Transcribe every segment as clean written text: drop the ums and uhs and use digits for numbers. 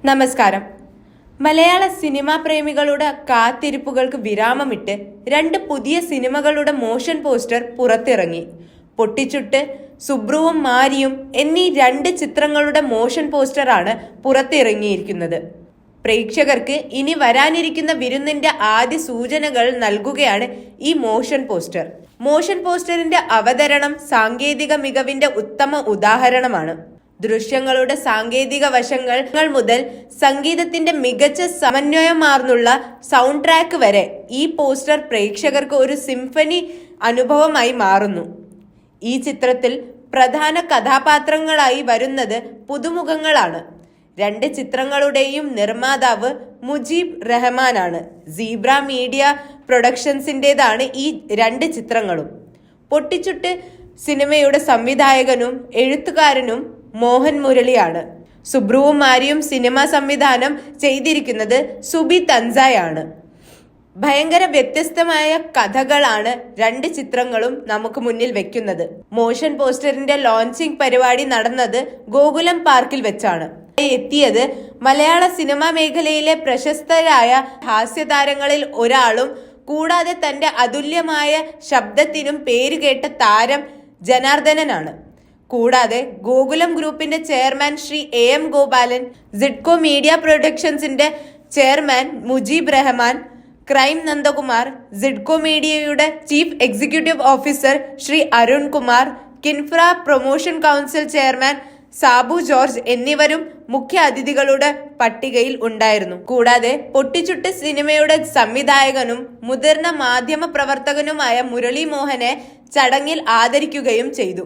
നമസ്കാരം. മലയാള സിനിമാ പ്രേമികളുടെ കാത്തിരിപ്പുകൾക്ക് വിരാമമിട്ട് രണ്ട് പുതിയ സിനിമകളുടെ മോഷൻ പോസ്റ്റർ പുറത്തിറങ്ങി. പൊട്ടിച്ചുട്ട്, സുബ്രുവും മാരിയും എന്നീ രണ്ട് ചിത്രങ്ങളുടെ മോഷൻ പോസ്റ്ററാണ് പുറത്തിറങ്ങിയിരിക്കുന്നത്. പ്രേക്ഷകർക്ക് ഇനി വരാനിരിക്കുന്ന വിരുന്നിന്റെ ആദ്യ സൂചനകൾ നൽകുകയാണ് ഈ മോഷൻ പോസ്റ്റർ. മോഷൻ പോസ്റ്ററിന്റെ അവതരണം സാങ്കേതിക മികവിന്റെ ഉത്തമ ഉദാഹരണമാണ്. ദൃശ്യങ്ങളുടെ സാങ്കേതിക വശങ്ങൾ മുതൽ സംഗീതത്തിന്റെ മികച്ച സമന്വയമാർന്നുള്ള സൗണ്ട് ട്രാക്ക് വരെ ഈ പോസ്റ്റർ പ്രേക്ഷകർക്ക് ഒരു സിംഫണി അനുഭവമായി മാറുന്നു. ഈ ചിത്രത്തിൽ പ്രധാന കഥാപാത്രങ്ങളായി വരുന്നത് പുതുമുഖങ്ങളാണ്. രണ്ട് ചിത്രങ്ങളുടെയും നിർമ്മാതാവ് മുജീബ് റഹ്മാനാണ്. സീബ്ര മീഡിയ പ്രൊഡക്ഷൻസിൻ്റെതാണ് ഈ രണ്ട് ചിത്രങ്ങളും. പൊട്ടിച്ചുട്ട് സിനിമയുടെ സംവിധായകനും എഴുത്തുകാരനും മോഹൻ മുരളിയാണ്. സുബ്രുവും മാരിയും സിനിമ സംവിധാനം ചെയ്തിരിക്കുന്നത് സുബി തൻസായാണ്. ഭയങ്കര വ്യത്യസ്തമായ കഥകളാണ് രണ്ട് ചിത്രങ്ങളും നമുക്ക് മുന്നിൽ വെക്കുന്നത്. മോഷൻ പോസ്റ്ററിന്റെ ലോഞ്ചിങ് പരിപാടി നടന്നത് ഗോകുലം പാർക്കിൽ വെച്ചാണ്. എത്തിയത് മലയാള സിനിമാ മേഖലയിലെ പ്രശസ്തരായ ഹാസ്യതാരങ്ങളിൽ ഒരാളും കൂടാതെ തന്റെ അതുല്യമായ ശബ്ദത്തിനും പേരുകേട്ട താരം ജനാർദ്ദനനാണ്. കൂടാതെ ഗോകുലം ഗ്രൂപ്പിന്റെ chairman Shri AM Gopalan, SIDCO media പ്രൊഡക്ഷൻസിന്റെ ചെയർമാൻ മുജീബ് റഹ്മാൻ, ക്രൈം നന്ദകുമാർ, സിഡ്കോ മീഡിയയുടെ chief executive officer Shri Arun Kumar, KINFRA promotion council chairman Sabu George എന്നിവരും മുഖ്യ അതിഥികളുടെ പട്ടികയിൽ ഉണ്ടായിരുന്നു. കൂടാതെ പൊട്ടിച്ചുട്ട് സിനിമയുടെ സംവിധായകനും മുതിർന്ന മാധ്യമ പ്രവർത്തകനുമായ മുരളി മോഹനെ ചടങ്ങിൽ ആദരിക്കുകയും ചെയ്തു.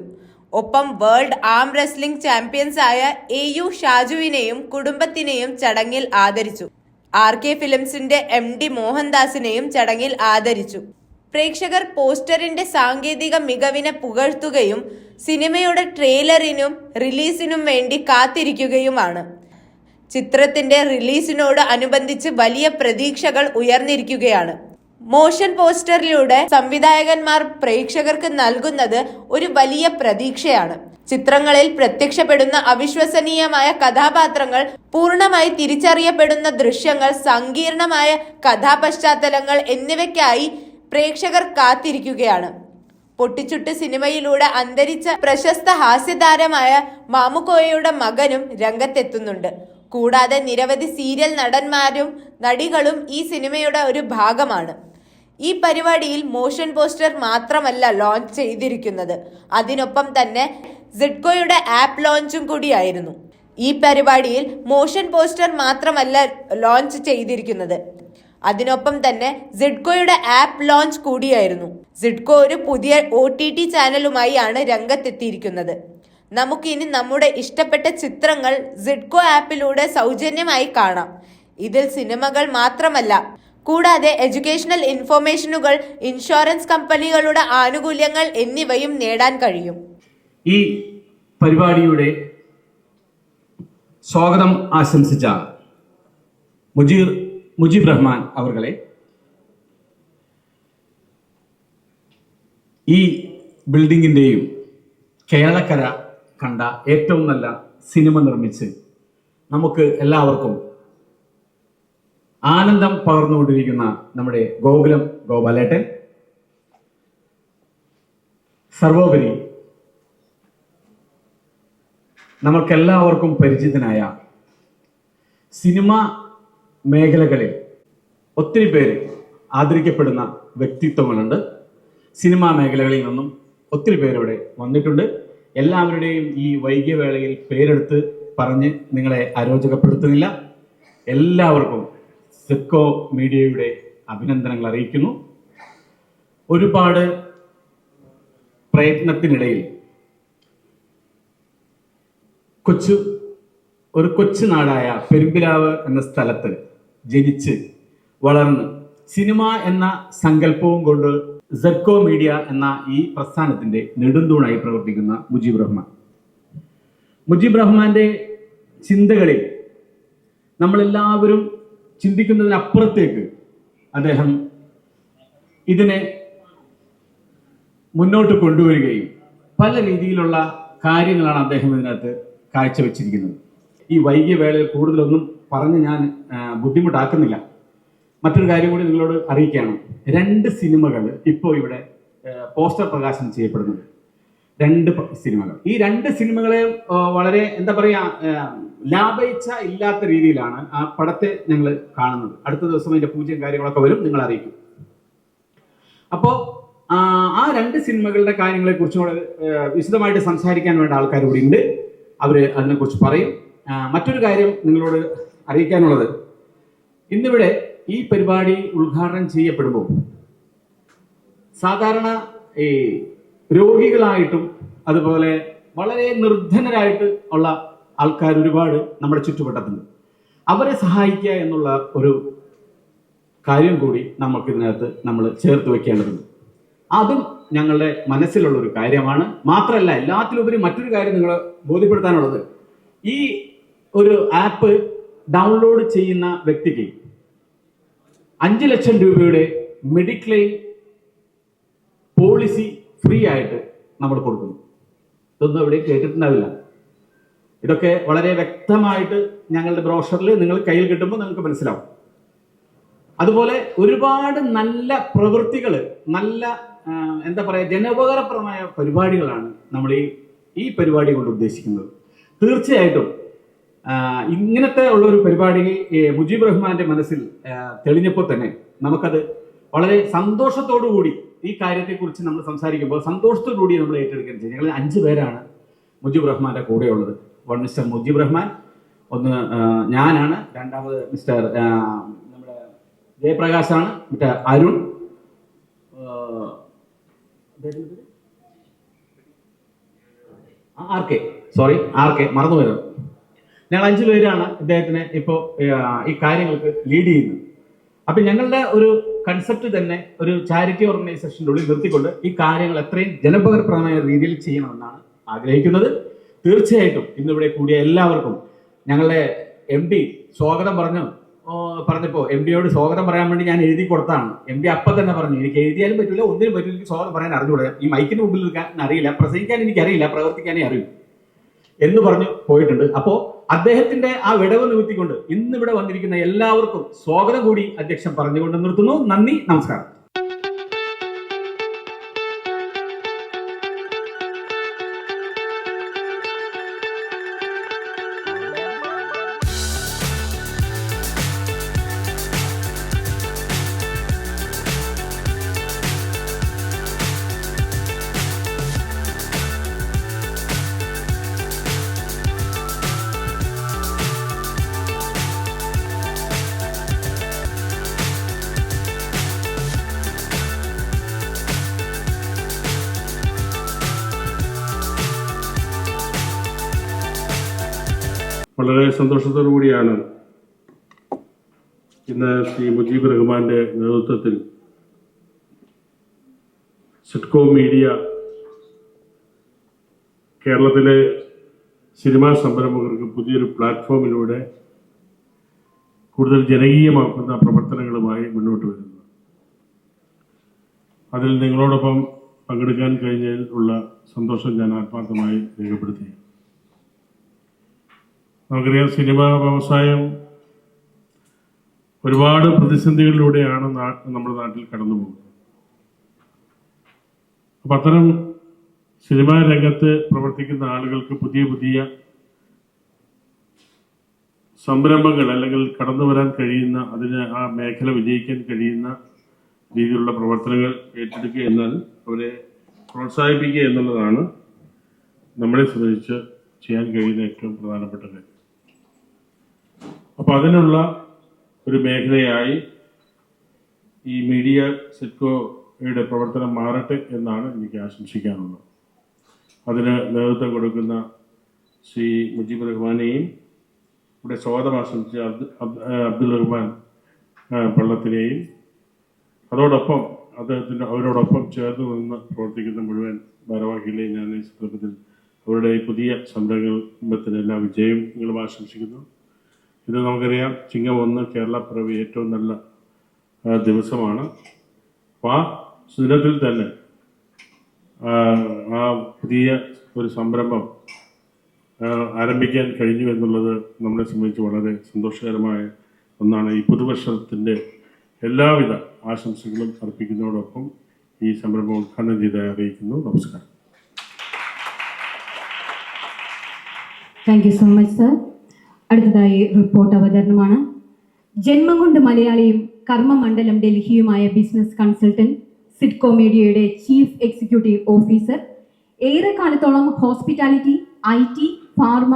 ഒപ്പം വേൾഡ് ആം റെസ്ലിംഗ് ചാമ്പ്യൻസ് ആയ AU ഷാജുവിനെയും കുടുംബത്തിനെയും ചടങ്ങിൽ ആദരിച്ചു. RK ഫിലിംസിന്റെ MD മോഹൻദാസിനെയും ചടങ്ങിൽ ആദരിച്ചു. പ്രേക്ഷകർ പോസ്റ്ററിന്റെ സാങ്കേതിക മികവിനെ പുകഴ്ത്തുകയും സിനിമയുടെ ട്രെയിലറിനും റിലീസിനും വേണ്ടി കാത്തിരിക്കുകയുമാണ്. ചിത്രത്തിന്റെ റിലീസിനോട് അനുബന്ധിച്ച് വലിയ പ്രതീക്ഷകൾ ഉയർന്നിരിക്കുകയാണ്. മോഷൻ പോസ്റ്ററിലൂടെ സംവിധായകന്മാർ പ്രേക്ഷകർക്ക് നൽകുന്നത് ഒരു വലിയ പ്രതീക്ഷയാണ്. ചിത്രങ്ങളിൽ പ്രത്യക്ഷപ്പെടുന്ന അവിശ്വസനീയമായ കഥാപാത്രങ്ങൾ, പൂർണ്ണമായി തിരിച്ചറിയപ്പെടുന്ന ദൃശ്യങ്ങൾ, സങ്കീർണമായ കഥാപശ്ചാത്തലങ്ങൾ എന്നിവയ്ക്കായി പ്രേക്ഷകർ കാത്തിരിക്കുകയാണ്. പൊട്ടിച്ചുട്ട് സിനിമയിലൂടെ അന്തരിച്ച പ്രശസ്ത ഹാസ്യതാരമായ മാമുക്കോയയുടെ മകനും രംഗത്തെത്തുന്നുണ്ട്. കൂടാതെ നിരവധി സീരിയൽ നടന്മാരും നടികളും ഈ സിനിമയുടെ ഒരു ഭാഗമാണ്. ഈ പരിപാടിയിൽ മോഷൻ പോസ്റ്റർ മാത്രമല്ല ലോഞ്ച് ചെയ്തിരിക്കുന്നത്, അതിനൊപ്പം തന്നെ സിഡ്കോയുടെ ആപ്പ് ലോഞ്ചും കൂടിയായിരുന്നു. ഈ പരിപാടിയിൽ മോഷൻ പോസ്റ്റർ മാത്രമല്ല ലോഞ്ച് ചെയ്തിരിക്കുന്നത്, അതിനൊപ്പം തന്നെ സിഡ്കോയുടെ ആപ്പ് ലോഞ്ച് കൂടിയായിരുന്നു. സിഡ്കോ ഒരു പുതിയ OTT ചാനലുമായാണ് രംഗത്തെത്തിയിരിക്കുന്നത്. നമുക്കിനി നമ്മുടെ ഇഷ്ടപ്പെട്ട ചിത്രങ്ങൾ സിഡ്കോ ആപ്പിലൂടെ സൗജന്യമായി കാണാം. ഇതിൽ സിനിമകൾ മാത്രമല്ല, കൂടാതെ എഡ്യൂക്കേഷണൽ ഇൻഫർമേഷനുകൾ, ഇൻഷുറൻസ് കമ്പനികളുടെ ആനുകൂല്യങ്ങൾ എന്നിവയും നേടാൻ കഴിയും. ഈ പരിപാടിയുടെ സ്വാഗതം ആശംസിച്ച മുജീബ് റഹ്മാൻ അവർകളെ, ഈ ബിൽഡിങ്ങിൻ്റെയും കേരളക്കര കണ്ട ഏറ്റവും നല്ല സിനിമ നിർമ്മിച്ച് നമുക്ക് എല്ലാവർക്കും ആനന്ദം പകർന്നുകൊണ്ടിരിക്കുന്ന നമ്മുടെ ഗോകുലം ഗോപാലേട്ടൻ, സർവോപരി നമുക്കെല്ലാവർക്കും പരിചിതനായ സിനിമ മേഖലകളിൽ ഒത്തിരി പേര് ആദരിക്കപ്പെടുന്ന വ്യക്തിത്വങ്ങളുണ്ട്. സിനിമാ മേഖലകളിൽ നിന്നും ഒത്തിരി പേരിവിടെ വന്നിട്ടുണ്ട്. എല്ലാവരുടെയും ഈ വൈകിയ വേളയിൽ പേരെടുത്ത് പറഞ്ഞ് നിങ്ങളെ അരോചകപ്പെടുത്തുന്നില്ല. എല്ലാവർക്കും സിഡ്കോ മീഡിയയുടെ അഭിനന്ദനങ്ങൾ അറിയിക്കുന്നു. ഒരുപാട് പ്രയത്നത്തിനിടയിൽ ഒരു കൊച്ചു നാടായ പെരുമ്പിലാവ് എന്ന സ്ഥലത്ത് ജനിച്ച് വളർന്ന് സിനിമ എന്ന സങ്കല്പവും കൊണ്ട് സിഡ്കോ മീഡിയ എന്ന ഈ പ്രസ്ഥാനത്തിന്റെ നെടുന്തൂണായി പ്രവർത്തിക്കുന്ന മുജീബ് റഹ്മാന്റെ ചിന്തകളിൽ നമ്മളെല്ലാവരും ചിന്തിക്കുന്നതിനപ്പുറത്തേക്ക് അദ്ദേഹം ഇതിനെ മുന്നോട്ട് കൊണ്ടുവരികയും പല രീതിയിലുള്ള കാര്യങ്ങളാണ് അദ്ദേഹം ഇതിനകത്ത് കാഴ്ചവെച്ചിരിക്കുന്നത്. ഈ വൈകിയ വേളയിൽ കൂടുതലൊന്നും പറഞ്ഞ് ഞാൻ ബുദ്ധിമുട്ടാക്കുന്നില്ല. മറ്റൊരു കാര്യം കൂടി നിങ്ങളോട് അറിയിക്കുകയാണ്. 2 സിനിമകൾ ഇപ്പോൾ ഇവിടെ പോസ്റ്റർ പ്രകാശനം ചെയ്യപ്പെടുന്നുണ്ട്. 2 സിനിമകൾ. ഈ 2 സിനിമകളെ വളരെ എന്താ പറയാ ലാഭയിച്ച ഇല്ലാത്ത രീതിയിലാണ് ആ പടത്തെ ഞങ്ങൾ കാണുന്നത്. അടുത്ത ദിവസം അതിന്റെ പൂജയും കാര്യങ്ങളൊക്കെ വരും, നിങ്ങൾ അറിയിക്കും. അപ്പോ ആ 2 സിനിമകളുടെ കാര്യങ്ങളെ കുറിച്ചും വിശദമായിട്ട് സംസാരിക്കാൻ വേണ്ട ആൾക്കാർ കൂടി ഉണ്ട്. അവര് അതിനെക്കുറിച്ച് പറയും. മറ്റൊരു കാര്യം നിങ്ങളോട് അറിയിക്കാനുള്ളത്, ഇന്നിവിടെ ഈ പരിപാടി ഉദ്ഘാടനം ചെയ്യപ്പെടുമ്പോൾ സാധാരണ ഈ രോഗികളായിട്ടും അതുപോലെ വളരെ നിർധനരായിട്ട് ഉള്ള ആൾക്കാർ ഒരുപാട് നമ്മുടെ ചുറ്റുവട്ടത്തുണ്ട്. അവരെ സഹായിക്കുക എന്നുള്ള ഒരു കാര്യം കൂടി നമുക്ക് ഇതിനകത്ത് നമ്മൾ ചേർത്ത് വെക്കേണ്ടതുണ്ട്. അതും ഞങ്ങളുടെ മനസ്സിലുള്ള ഒരു കാര്യമാണ്. മാത്രമല്ല, എല്ലാത്തിലുപരി മറ്റൊരു കാര്യം നിങ്ങൾ ബോധ്യപ്പെടുത്താനുള്ളത്, ഈ ഒരു ആപ്പ് ഡൗൺലോഡ് ചെയ്യുന്ന വ്യക്തിക്ക് 5 ലക്ഷം രൂപയുടെ മെഡിക്ലെയിം പോളിസി ഫ്രീ ആയിട്ട് നമ്മൾ കൊടുക്കുന്നു. ഇതൊന്നും എവിടെയും കേട്ടിട്ടുണ്ടാവില്ല. ഇതൊക്കെ വളരെ വ്യക്തമായിട്ട് ഞങ്ങളുടെ ബ്രോഷറിൽ നിങ്ങൾ കയ്യിൽ കിട്ടുമ്പോൾ നിങ്ങൾക്ക് മനസ്സിലാവും. അതുപോലെ ഒരുപാട് നല്ല പ്രവൃത്തികൾ, നല്ല എന്താ പറയുക, ജനോപകാരപ്രദമായ പരിപാടികളാണ് നമ്മൾ ഈ പരിപാടി കൊണ്ട് ഉദ്ദേശിക്കുന്നത്. തീർച്ചയായിട്ടും ഇങ്ങനത്തെ ഉള്ള ഒരു പരിപാടി മുജീബ് റഹ്മാന്റെ മനസ്സിൽ തെളിഞ്ഞപ്പോൾ തന്നെ നമുക്കത് വളരെ സന്തോഷത്തോടു കൂടി ഈ കാര്യത്തെക്കുറിച്ച് നമ്മൾ സംസാരിക്കുമ്പോൾ സന്തോഷത്തോടു കൂടി നമ്മൾ ഏറ്റെടുക്കുകയും ചെയ്യും. ഞങ്ങൾ 5 പേരാണ് മുജീബ് റഹ്മാന്റെ കൂടെയുള്ളത്. വൺ മിസ്റ്റർ മുജീബ് റഹ്മാൻ, ഒന്ന് ഞാനാണ്, രണ്ടാമത് മിസ്റ്റർ നമ്മുടെ ജയപ്രകാശാണ്, മറ്റേ അരുൺ, ആർ കെ മറന്നുപോയത്. ഞങ്ങൾ 5 പേരാണ് ഇദ്ദേഹത്തിനെ ഇപ്പോൾ ഈ കാര്യങ്ങൾക്ക് ലീഡ് ചെയ്യുന്നത്. അപ്പൊ ഞങ്ങളുടെ ഒരു കൺസെപ്റ്റ് തന്നെ ഒരു ചാരിറ്റി ഓർഗനൈസേഷൻ്റെ ഉള്ളിൽ നിർത്തിക്കൊണ്ട് ഈ കാര്യങ്ങൾ എത്രയും ജനോപകാരപ്രദമായ രീതിയിൽ ചെയ്യണമെന്നാണ് ആഗ്രഹിക്കുന്നത്. തീർച്ചയായിട്ടും ഇന്നിവിടെ കൂടിയ എല്ലാവർക്കും ഞങ്ങളുടെ MD സ്വാഗതം പറഞ്ഞപ്പോൾ MDയോട് സ്വാഗതം പറയാൻ വേണ്ടി ഞാൻ എഴുതി കൊടുത്താണ്. MD അപ്പം തന്നെ പറഞ്ഞു, എനിക്ക് എഴുതിയാലും പറ്റില്ല, ഒന്നിനും പറ്റില്ല, എനിക്ക് സ്വാഗതം പറയാൻ അറിഞ്ഞുകൂടാ, ഈ മൈക്കിന് മുമ്പിൽ നിൽക്കാൻ അറിയില്ല, പ്രസംഗിക്കാൻ എനിക്കറിയില്ല, പ്രവർത്തിക്കാനേ അറിയൂ എന്ന് പറഞ്ഞു പോയിട്ടുണ്ട്. അപ്പോ അദ്ദേഹത്തിന്റെ ആ വിടവ് നിവർത്തിക്കൊണ്ട് ഇന്നിവിടെ വന്നിരിക്കുന്ന എല്ലാവർക്കും സ്വാഗതം കൂടി അധ്യക്ഷൻ പറഞ്ഞുകൊണ്ട് നിർത്തുന്നു. നന്ദി, നമസ്കാരം. വളരെ സന്തോഷത്തോടു കൂടിയാണ് ഇന്ന് ശ്രീ മുജീബ് റഹ്മാന്റെ നേതൃത്വത്തിൽ സിഡ്കോ മീഡിയ കേരളത്തിലെ സിനിമാ സംരംഭകർക്ക് പുതിയൊരു പ്ലാറ്റ്ഫോമിലൂടെ കൂടുതൽ ജനകീയമാക്കുന്ന പ്രവർത്തനങ്ങളുമായി മുന്നോട്ട് വരുന്നത്. അതിൽ നിങ്ങളോടൊപ്പം പങ്കെടുക്കാൻ കഴിഞ്ഞതിൽ ഉള്ള സന്തോഷം ഞാൻ ആത്മാർത്ഥമായി രേഖപ്പെടുത്തി. നമുക്കറിയാം, സിനിമാ വ്യവസായം ഒരുപാട് പ്രതിസന്ധികളിലൂടെയാണ് നമ്മുടെ നാട്ടിൽ കടന്നു പോകുന്നത്. അപ്പം അത്തരം സിനിമാ രംഗത്ത് പ്രവർത്തിക്കുന്ന ആളുകൾക്ക് പുതിയ പുതിയ സംരംഭങ്ങൾ അല്ലെങ്കിൽ കടന്നു വരാൻ കഴിയുന്ന, അതിന് ആ മേഖല വിജയിക്കാൻ കഴിയുന്ന രീതിയിലുള്ള പ്രവർത്തനങ്ങൾ ഏറ്റെടുക്കുക എന്നാൽ അവരെ പ്രോത്സാഹിപ്പിക്കുക എന്നുള്ളതാണ് നമ്മളെ സംബന്ധിച്ച് ചെയ്യാൻ കഴിയുന്ന ഏറ്റവും പ്രധാനപ്പെട്ട കാര്യം. അപ്പോൾ അതിനുള്ള ഒരു മേഖലയായി ഈ മീഡിയ സിഡ്കോയുടെ പ്രവർത്തനം മാറട്ടെ എന്നാണ് എനിക്ക് ആശംസിക്കാനുള്ളത്. അതിന് നേതൃത്വം കൊടുക്കുന്ന ശ്രീ മുജീബ് റഹ്മാനെയും ഇവിടെ സ്വാഗതം ആശംസിച്ച അബ്ദുൽ റഹ്മാൻ പള്ളത്തിനെയും അതോടൊപ്പം അവരോടൊപ്പം ചേർന്ന് നിന്ന് പ്രവർത്തിക്കുന്ന മുഴുവൻ ഭാരവാഹികളെയും ഞാൻ ഈ സന്ദർഭത്തിൽ അവരുടെ പുതിയ സംരംഭത്തിന് എല്ലാ വിജയങ്ങളും ആശംസിക്കുന്നു. ഇത് നമുക്കറിയാം, ചിങ്ങം 1 കേരള പിറവി ഏറ്റവും നല്ല ദിവസമാണ്. അപ്പോൾ ആ ദിനത്തിൽ തന്നെ ആ പുതിയ ഒരു സംരംഭം ആരംഭിക്കാൻ കഴിഞ്ഞു എന്നുള്ളത് നമ്മളെ സംബന്ധിച്ച് വളരെ സന്തോഷകരമായ ഒന്നാണ്. ഈ പുതുവർഷത്തിൻ്റെ എല്ലാവിധ ആശംസകളും അർപ്പിക്കുന്നതോടൊപ്പം ഈ സംരംഭം ഉദ്ഘാടനം ചെയ്തായി അറിയിക്കുന്നു. നമസ്കാരം. Thank you so much sir. അടുത്തതായി റിപ്പോർട്ട് അവതരണമാണ്. ജന്മം കൊണ്ട് മലയാളിയും കർമ്മമണ്ഡലം ഡൽഹിയുമായ ബിസിനസ് കൺസൾട്ടന്റ്, സിഡ്കോ മീഡിയയുടെ ചീഫ് എക്സിക്യൂട്ടീവ് ഓഫീസർ, ഏറെക്കാലത്തോളം hospitality, IT, pharma,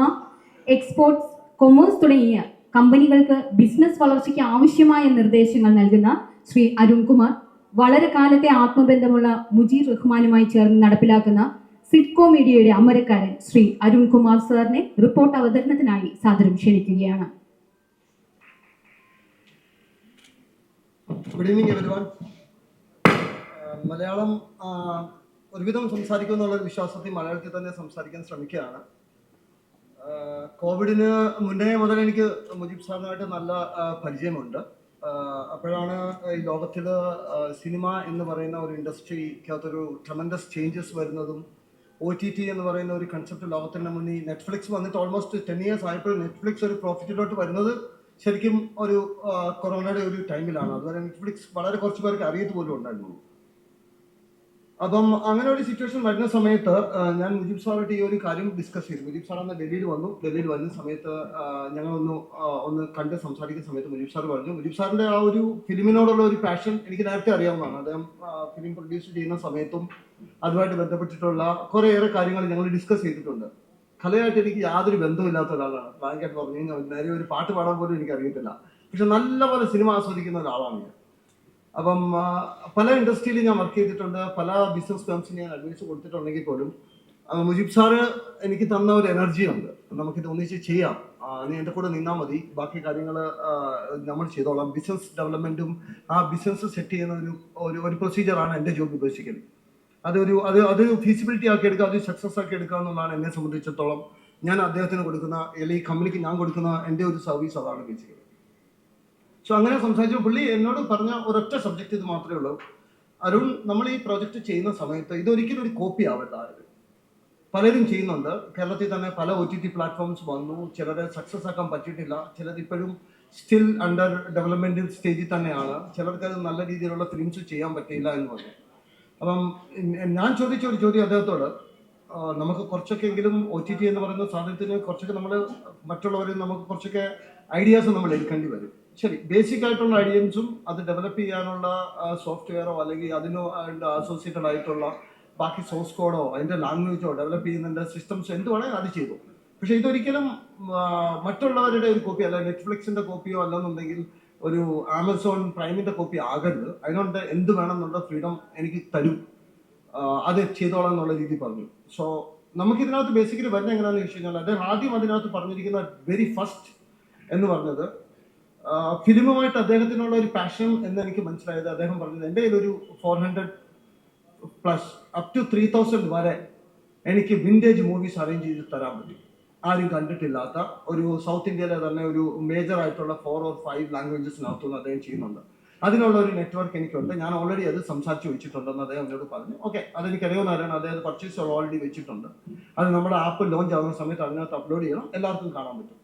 exports, commerce തുടങ്ങിയ കമ്പനികൾക്ക് ബിസിനസ് വളർച്ചയ്ക്ക് ആവശ്യമായ നിർദ്ദേശങ്ങൾ നൽകുന്ന ശ്രീ അരുൺകുമാർ, വളരെ കാലത്തെ ആത്മബന്ധമുള്ള മുജീർ റഹ്മാനുമായി ചേർന്ന് നടപ്പിലാക്കുന്ന സിഡ്കോ മീഡിയയുടെ അമരക്കാരൻ ശ്രീ അരുൺകുമാർ സാറിനെ റിപ്പോർട്ട് അവതരണത്തിനായി സാദരം ക്ഷണിക്കുകയാണ്. Good evening everyone. മലയാളം ഒരുവിധം സംസാരിക്കുമെന്നുള്ള വിശ്വാസത്തിൽ മലയാളത്തിൽ തന്നെ സംസാരിക്കാൻ ശ്രമിക്കുകയാണ്. കോവിഡിന് മുന്നേ മുതൽ എനിക്ക് മുജീബ് സാറിനായിട്ട് നല്ല പരിചയമുണ്ട്. അപ്പോഴാണ് ഈ ലോകത്തിൽ സിനിമ എന്ന് പറയുന്ന ഒരു ഇൻഡസ്ട്രിക്കകത്തൊരു ട്രമൻഡസ് ചേഞ്ചസ് വരുന്നതും OTT എന്ന് പറയുന്ന ഒരു കൺസെപ്റ്റ് ലോകത്തിൻ്റെ മുന്നിൽ നെറ്റ്ഫ്ലിക്സ് വന്നിട്ട് ഓൾമോസ്റ്റ് 10 years ആയപ്പോൾ നെറ്റ്ഫ്ലിക്സ് ഒരു പ്രോഫിറ്റിലോട്ട് വരുന്നത് ശരിക്കും ഒരു കൊറോണയുടെ ഒരു ടൈമിലാണ്. അതുവരെ നെറ്റ്ഫ്ലിക്സ് വളരെ കുറച്ച് പേർക്ക് അറിയത്ത് പോലും ഉണ്ടായിരുന്നു. അപ്പം അങ്ങനെ ഒരു സിറ്റുവേഷൻ വരുന്ന സമയത്ത് ഞാൻ മുജീബ് സാറായിട്ട് ഈ ഒരു കാര്യം ഡിസ്കസ് ചെയ്തു. മുജീബ് സാർ അന്ന് ഡൽഹിയിൽ വന്നു. ഡൽഹിയിൽ വരുന്ന സമയത്ത് ഞങ്ങളൊന്ന് കണ്ട് സംസാരിക്കുന്ന സമയത്ത് മുജീബ് സാർ പറഞ്ഞു, മുജീബ് സാറിൻ്റെ ആ ഒരു ഫിലിമിനോടുള്ള ഒരു പാഷൻ എനിക്ക് നേരത്തെ അറിയാവുന്നതാണ്. അദ്ദേഹം ഫിലിം പ്രൊഡ്യൂസ് ചെയ്യുന്ന സമയത്തും അതുമായിട്ട് ബന്ധപ്പെട്ടിട്ടുള്ള കുറേയേറെ കാര്യങ്ങൾ ഞങ്ങൾ ഡിസ്കസ് ചെയ്തിട്ടുണ്ട്. കലയായിട്ട് എനിക്ക് യാതൊരു ബന്ധമില്ലാത്ത ഒരാളാണ്. ഫ്രാങ്കായിട്ട് പറഞ്ഞു കഴിഞ്ഞാൽ നേരെ ഒരു പാട്ട് പാടാൻ പോലും എനിക്ക് അറിയത്തില്ല. പക്ഷെ നല്ലപോലെ സിനിമ ആസ്വദിക്കുന്ന ഒരാളാണ് ഞാൻ. അപ്പം പല ഇൻഡസ്ട്രിയിൽ ഞാൻ വർക്ക് ചെയ്തിട്ടുണ്ട്, പല ബിസിനസ് ഫേംസിന് ഞാൻ അഡ്വൈസ് കൊടുത്തിട്ടുണ്ടെങ്കിൽ പോലും മുജീബ് സാറ് എനിക്ക് തന്ന ഒരു എനർജി ഉണ്ട്. നമുക്കിത് ഒന്നിച്ച് ചെയ്യാം, നീ എൻ്റെ കൂടെ നിന്നാൽ മതി, ബാക്കി കാര്യങ്ങൾ നമ്മൾ ചെയ്തോളാം. ബിസിനസ് ഡെവലപ്മെൻറ്റും ആ ബിസിനസ് സെറ്റ് ചെയ്യുന്ന ഒരു പ്രൊസീജിയറാണ് എൻ്റെ ജോബ് ബേസിക്കലി. അതൊരു ഫീസിബിലിറ്റി ആക്കി എടുക്കുക, അത് സക്സസ് ആക്കി എടുക്കുക എന്നുള്ളതാണ് എന്നെ സംബന്ധിച്ചിടത്തോളം ഞാൻ അദ്ദേഹത്തിന് കൊടുക്കുന്ന, അല്ലെങ്കിൽ ഈ കമ്പനിക്ക് ഞാൻ കൊടുക്കുന്ന എൻ്റെ ഒരു സർവീസ് അതാണ് ബേസിക്കലി. സോ അങ്ങനെ സംസാരിച്ചു. പുള്ളി എന്നോട് പറഞ്ഞ ഒരൊറ്റ സബ്ജക്റ്റ് ഇത് മാത്രമേ ഉള്ളൂ, അരുൺ, നമ്മൾ ഈ പ്രോജക്റ്റ് ചെയ്യുന്ന സമയത്ത് ഇതൊരിക്കലും ഒരു കോപ്പി ആവരുത്. പലരും ചെയ്യുന്നുണ്ട്. കേരളത്തിൽ തന്നെ പല OTT പ്ലാറ്റ്ഫോംസ് വന്നു. ചിലരെ സക്സസ് ആക്കാൻ പറ്റിയിട്ടില്ല, ചിലത് ഇപ്പോഴും സ്റ്റിൽ അണ്ടർ ഡെവലപ്മെന്റ് സ്റ്റേജിൽ തന്നെയാണ്. ചിലർക്ക് അത് നല്ല രീതിയിലുള്ള ഫിലിംസ് ചെയ്യാൻ പറ്റിയില്ല എന്ന് പറഞ്ഞു. അപ്പം ഞാൻ ചോദിച്ച ഒരു ചോദ്യം അദ്ദേഹത്തോട്, നമുക്ക് കുറച്ചൊക്കെ എങ്കിലും OTT എന്ന് പറയുന്ന സാധനത്തിന് കുറച്ചൊക്കെ നമ്മൾ മറ്റുള്ളവരിൽ നമുക്ക് കുറച്ചൊക്കെ ഐഡിയാസ് നമ്മൾ എടുക്കേണ്ടി വരും. ശരി, ബേസിക് ആയിട്ടുള്ള ഐഡിയൻസും അത് ഡെവലപ്പ് ചെയ്യാനുള്ള സോഫ്റ്റ്വെയറോ അല്ലെങ്കിൽ അതിനോ അസോസിയേറ്റഡ് ആയിട്ടുള്ള ബാക്കി സോഴ്സ് കോഡോ അതിൻ്റെ ലാംഗ്വേജോ ഡെവലപ്പ് ചെയ്യുന്നതിൻ്റെ സിസ്റ്റംസ് എന്തുവാണെങ്കിൽ അത് ചെയ്തു. പക്ഷെ ഇതൊരിക്കലും മറ്റുള്ളവരുടെ ഒരു കോപ്പി അല്ല, നെറ്റ്ഫ്ലിക്സിൻ്റെ കോപ്പിയോ അല്ലെന്നുണ്ടെങ്കിൽ ഒരു ആമസോൺ പ്രൈമിൻ്റെ കോപ്പി ആകരുത്. അതിനോട് എന്ത് വേണം എന്നുള്ള ഫ്രീഡം എനിക്ക് തരും, അത് ചെയ്തോളാം എന്നുള്ള രീതി പറഞ്ഞു. സോ നമുക്കിതിനകത്ത് ബേസിക്കലി വരുന്ന എങ്ങനെയാണെന്ന് ചോദിച്ചു കഴിഞ്ഞാൽ, അദ്ദേഹം ആദ്യം അതിനകത്ത് പറഞ്ഞിരിക്കുന്ന വെരി ഫസ്റ്റ് എന്ന് പറഞ്ഞത് ഫിലിമുമായിട്ട് അദ്ദേഹത്തിനുള്ള ഒരു പാഷൻ എന്ന് എനിക്ക് മനസ്സിലായത്. അദ്ദേഹം പറഞ്ഞത്, എൻ്റെ കയ്യിലൊരു 400+ up to 3000 വരെ എനിക്ക് വിൻറ്റേജ് മൂവീസ് അറേഞ്ച് ചെയ്ത് തരാൻ പറ്റും. ആരും കണ്ടിട്ടില്ലാത്ത ഒരു സൗത്ത് ഇന്ത്യയിലെ തന്നെ ഒരു മേജർ ആയിട്ടുള്ള 4 or 5 ലാംഗ്വേജസിനകത്തുനിന്ന് അദ്ദേഹം ചെയ്യുന്നുണ്ട്. അതിനുള്ള ഒരു നെറ്റ്വർക്ക് എനിക്കുണ്ട്. ഞാൻ ഓൾറെഡി അത് സംസാരിച്ച് വെച്ചിട്ടുണ്ടെന്ന് അദ്ദേഹം എന്നോട് പറഞ്ഞു. ഓക്കെ, അതെനിക്കറിയാവുന്നവരാണ്. അദ്ദേഹം പർച്ചേസ് ഓൾറെഡി വെച്ചിട്ടുണ്ട്. അത് നമ്മുടെ ആപ്പ് ലോഞ്ച് ആകുന്ന സമയത്ത് അതിനകത്ത് അപ്ലോഡ് ചെയ്യണം, എല്ലാവർക്കും കാണാൻ പറ്റും.